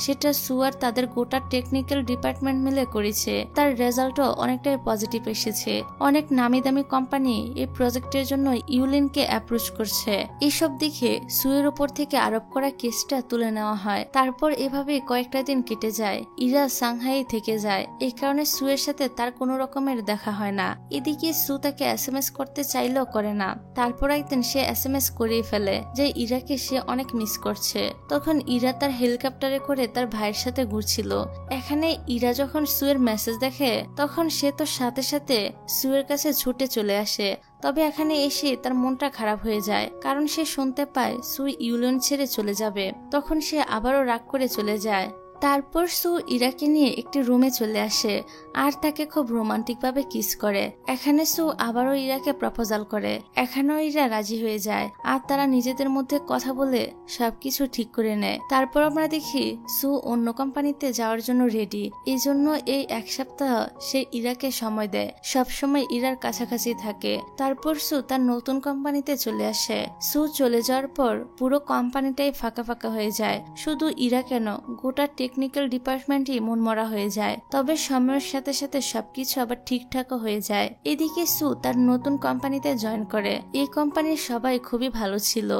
সেটা সুয়ার তাদের গোটা টেকনিক্যাল ডিপার্টমেন্ট মিলে করেছে। তার রেজাল্টও অনেকটাই পজিটিভ এসেছে। অনেক নামি দামি কোম্পানি এই প্রজেক্টের জন্য ইউলিনকে অ্যাপ্রোচ করছে। এসব দেখে সুয়ের উপর থেকে আরোপ করা কেসটা তুলে নেওয়া হয়। তারপর এভাবে কয়েকটা দিন কেটে যায়। ইরা সাংহাই থেকে যায়। এই কারণে সুয়ের সাথে তার কোনো রকমের দেখা হয় না। এদিকে সু তাকে এসএমএস করতে চাইলেও করে না। তারপর একদিন সে এসএমএস করেই ফেলে যে ইরাকে সে অনেক মিস করছে। তখন ইরা তার হেলিকপ্টারে করে তার ভাইয়ের সাথে ঘুরছিল। এখানে ইরা যখন সুয়ের মেসেজ দেখে তখন সে তো সাথে সাথে সুয়ের কাছে ছুটে চলে আসে। তবে এখানে এসে তার মনটা খারাপ হয়ে যায়, কারণ সে শুনতে পায় সু ইউলিন ছেড়ে চলে যাবে। তখন সে আবারও রাগ করে চলে যায়। তারপর সু ইরাকে নিয়ে একটি রুমে চলে আসে আর তাকে খুব রোমান্টিক ভাবে কিস করে। এখানে সু আবারও ইরাকে প্রপোজাল করে। এখানেও ইরা রাজি হয়ে যায় আর তারা নিজেদের মধ্যে কথা বলে সবকিছু ঠিক করে নেয়। তারপর আমরা দেখি সু অন্য কোম্পানিতে যাওয়ার জন্য রেডি। এই জন্য এই এক সপ্তাহ সে ইরাকে সময় দেয়, সবসময় ইরার কাছাকাছি থাকে। তারপর সু তার নতুন কোম্পানিতে চলে আসে। সু চলে যাওয়ার পর পুরো কোম্পানিটাই ফাঁকা ফাঁকা হয়ে যায়। শুধু ইরা কেন, গোটা টেকনিক্যাল ডিপার্টমেন্টই মনমরা হয়ে যায়। তবে সময়ের সাথে সাথে সবকিছু আবার ঠিকঠাকও হয়ে যায়। এদিকে সু তার নতুন কোম্পানিতে জয়েন করে। এই কোম্পানির সবাই খুবই ভালো ছিল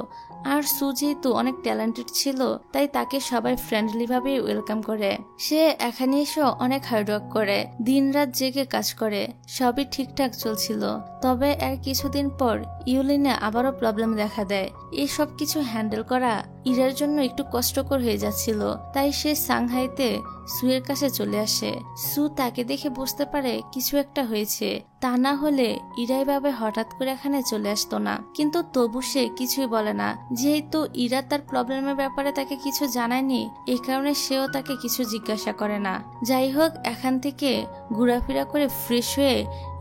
আর সু যেহেতু অনেক ট্যালেন্টেড ছিল তাই তাকে সবাই ফ্রেন্ডলি ভাবে ওয়েলকাম করে। সে এখানে এসে অনেক হার্ডওয়ার্ক করে, দিন রাত জেগে কাজ করে। সবই ঠিকঠাক চলছিল। তবে এর কিছুদিন পর ইউলিনে আবারও প্রবলেম দেখা দেয়। এই সব কিছু হ্যান্ডেল করা ইরার জন্য একটু কষ্টকর হয়ে যাচ্ছিল, তাই সে সাংহাইতে সুয়ের কাছে চলে আসে। সু তাকে দেখে বুঝতে পারে কিছু একটা হয়েছে, তা না হলে ইরা এভাবে হঠাৎ করে এখানে চলে আসতো না। কিন্তু তবু সে কিছুই বলে না, যেহেতু ইরা তার প্রবলেমের ব্যাপারে তাকে কিছু জানায়নি, এই কারণে সেও তাকে কিছু জিজ্ঞাসা করে না। যাই হোক, এখান থেকে ঘোরাফেরা করে ফ্রেশ হয়ে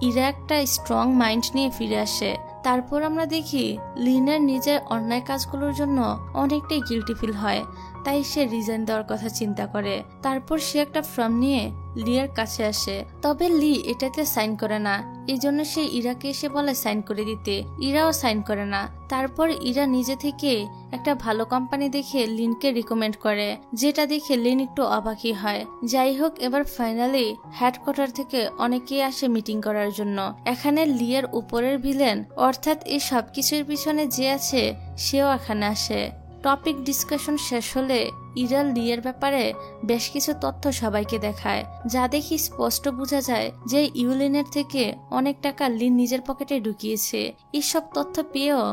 ইরা একটা স্ট্রং মাইন্ড নিয়ে ফিরে আসে। তারপর আমরা দেখি লিনার নিজের অন্যায় কাজগুলোর জন্য অনেকটাই গিল্টি ফিল হয়, তাই সে রিজাইন দেওয়ার কথা চিন্তা করে। তারপর সে একটা ফর্ম নিয়ে লিয়ার কাছে আসে, তবে লি এটাতে সাইন করে না। এই জন্য সে ইরাকে এসে বলে সাইন করে দিতে, ইরাও সাইন করে না। তারপর ইরা নিজে থেকে একটা ভালো কোম্পানি দেখে লিনকে রিকমেন্ড করে, যেটা দেখে লিন একটু অবাকই হয়। যাই হোক, এবার ফাইনালি হেডকোয়ার্টার থেকে অনেকেই আসে মিটিং করার জন্য। এখানে লিয়ার উপরের ভিলেন, অর্থাৎ এই সবকিছুর পিছনে যে আছে সেও এখানে আসে। টপিক ডিসকাশন শেষ হলে ইরা লিয়ের ব্যাপারে বেশ কিছু তথ্য সবাইকে দেখায়, যা দেখি স্পষ্ট বোঝা যায় যে ইউলিনের থেকে অনেক টাকা লিন নিজের পকেটে ঢুকিয়েছে। এইসব তথ্য পেয়েও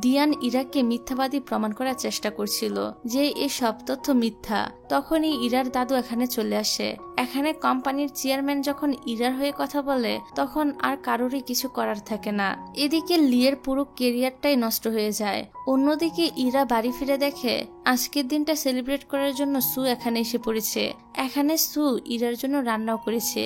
দিয়ান ইরাকে মিথ্যাবাদী প্রমাণ করার চেষ্টা করছিল যে এই সব তথ্য মিথ্যা। তখনই ইরার দাদু এখানে চলে আসে। এখানে কোম্পানির চেয়ারম্যান যখন ইরার হয়ে কথা বলে, তখন আর কারোরই কিছু করার থাকে না। এদিকে লিয়ের পুরো কেরিয়ারটাই নষ্ট হয়ে যায়। অন্যদিকে ইরা বাড়ি ফিরে দেখে আজকের দিনটা সেলিব্রেট করার জন্য সু এখানে এসে পড়েছে। এখানে সু ইরার জন্য রান্নাও করেছে,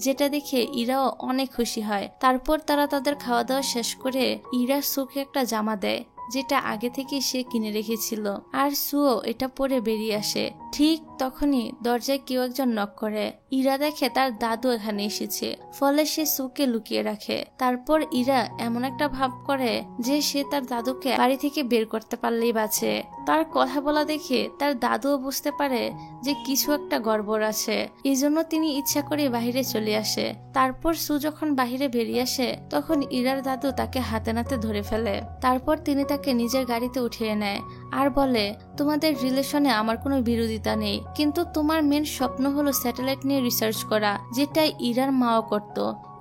যেটা দেখে ইরাও অনেক খুশি হয়। তারপর তারা তাদের খাওয়া দাওয়া শেষ করে ইরা সুকে একটা জামা দেয়, যেটা আগে থেকে সে কিনে রেখেছিল, আর সুও এটা পরে বেরিয়ে আসে। ঠিক তখনই দরজায় কেউ একজন নক করে। ইরা দেখে তার দাদু এখানে এসেছে, ফলে সে সুকে লুকিয়ে রাখে। তারপর ইরা এমন একটা ভাব করে যে সে তার দাদুকে বাড়ি থেকে বের করতে পারলেই বাঁচে। তার কথা বলা দেখে তার দাদুও বুঝতে পারে যে কিছু একটা গড়বড় আছে, এই জন্য তিনি ইচ্ছা করে বাহিরে চলে আসে। তারপর সু যখন বাহিরে বেরিয়ে আসে, তখন ইরার দাদু তাকে হাতে নাতে ধরে ফেলে। তারপর তিনি তাকে নিজের গাড়িতে উঠিয়ে নেয় আর বলে, তোমাদের রিলেশনে আমার কোনো বিরোধিতা নেই, কিন্তু তোমার মেন স্বপ্ন হলো স্যাটেলাইট নিয়ে রিসার্চ করা, যেটা ইরার মাও করত।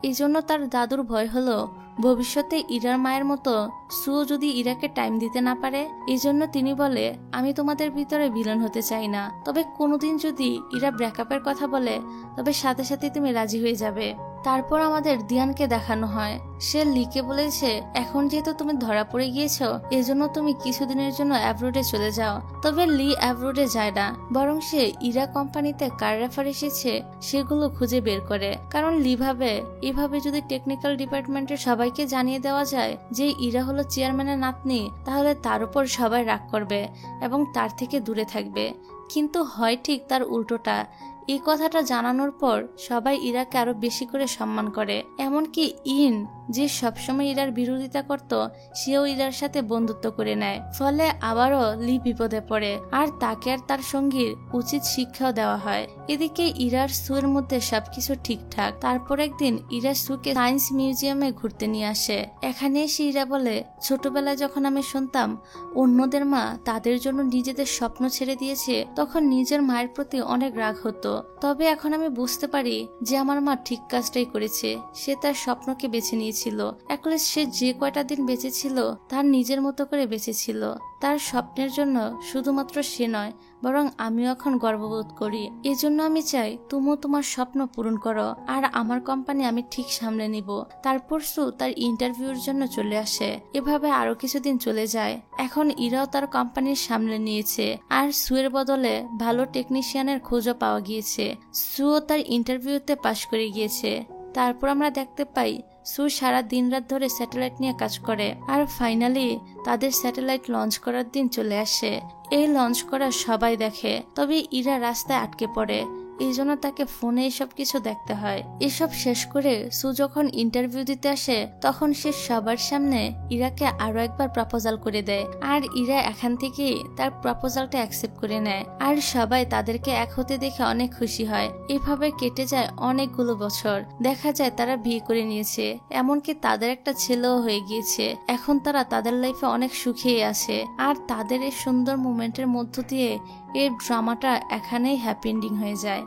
এই জন্য তার দাদুর ভয় হলো ভবিষ্যতে ইরার মায়ের মতো সু যদি ইরাকে টাইম দিতে না পারে। এই জন্য তিনি বলে, আমি তোমাদের ভিতরে ভিলেন হতে চাই না, তবে কোনোদিন যদি ইরা ব্রেকআপের কথা বলে তবে সাথে সাথে তুমি রাজি হয়ে যাবে। তারপর আমাদের দিয়ানকে দেখানো হয়, সে লিকে বলেছে এখন যেহেতু তুমি ধরা পড়ে গিয়েছো, এজন্য তুমি কিছুদিনের জন্য অ্যাব্রোডে চলে যাও। তবে লি অ্যাব্রোডে যায় না, বরং সে ইরা কোম্পানিতে কার রেফার এসেছে সেগুলো খুঁজে বের করে। কারণ লি ভাবে এভাবে যদি টেকনিক্যাল ডিপার্টমেন্টের সবাইকে জানিয়ে দেওয়া যায় যে ইরা হলো চেয়ারম্যানের নাতনি, তাহলে তার উপর সবাই রাগ করবে এবং তার থেকে দূরে থাকবে। কিন্তু হয় ঠিক তার উল্টোটা। এই কথাটা জানানোর পর সবাই ইরাকে আরো বেশি করে সম্মান করে। এমনকি ইন, যে সবসময় ইরার বিরোধিতা করত, সেও ইরার সাথে বন্ধুত্ব করে নেয়। ফলে আবারও লি বিপদে পড়ে, আর তাকে আর তার সঙ্গীর উচিত শিক্ষাও দেওয়া হয়। এদিকে ইরার সুর মধ্যে সবকিছু ঠিকঠাক। তারপর একদিন ইরা সুকে সায়েন্স মিউজিয়ামে ঘুরতে নিয়ে আসে। এখানে এসে ইরা বলে, ছোটবেলায় যখন আমি শুনতাম অন্যদের মা তাদের জন্য নিজেদের স্বপ্ন ছেড়ে দিয়েছে, তখন নিজের মায়ের প্রতি অনেক রাগ হতো। তবে এখন আমি বুঝতে পারি যে আমার মা ঠিক কাজটাই করেছে। সে তার স্বপ্নকে বেছে নিয়েছিল। একলে সে যে কয়টা দিন বেঁচে ছিল তার নিজের মতো করে বেঁচেছিল। তার স্বপ্নের জন্য শুধুমাত্র সে নয়, বরং আমিও এখন গর্ববোধ করি। এজন্য আমি চাই তুমিও তোমার স্বপ্ন পূরণ করো, আর আমার কোম্পানি আমি ঠিক সামলে নিব। তারপর সু তার ইন্টারভিউর জন্য চলে আসে। এভাবে আরো কিছুদিন চলে যায়। এখন ইরাও তার কোম্পানির সামলে নিয়েছে, আর সুয়ের বদলে ভালো টেকনিশিয়ানের খোঁজও পাওয়া গিয়েছে। সুও তার ইন্টারভিউতে পাশ করে গিয়েছে। তারপর আমরা দেখতে পাই সু সারা দিন রাত ধরে স্যাটেলাইট নিয়ে কাজ করে, আর ফাইনালি তাদের স্যাটেলাইট লঞ্চ করার দিন চলে আসে। এই লঞ্চ করা সবাই দেখে, তবে ইরা রাস্তায় আটকে পড়ে। এই জন্য তাকে ফোনে এসব কিছু দেখতে হয়। এসব শেষ করে সু যখন ইন্টারভিউ দিতে আসে, তখন সে সবার সামনে ইরাকে আরো একবার প্রপোজাল করে দেয়, আর ইরা এখান থেকে তার প্রপোজালটা অ্যাকসেপ্ট করে নেয়। আর সবাই তাদেরকে এক হতে দেখে অনেক খুশি হয়। এভাবে কেটে যায় অনেকগুলো বছর। দেখা যায় তারা বিয়ে করে নিয়েছে, এমনকি তাদের একটা ছেলেও হয়ে গিয়েছে। এখন তারা তাদের লাইফে অনেক সুখী আছে। আর তাদের এই সুন্দর মোমেন্টের মধ্য দিয়ে এই ড্রামাটা এখানেই হ্যাপি এন্ডিং হয়ে যায়।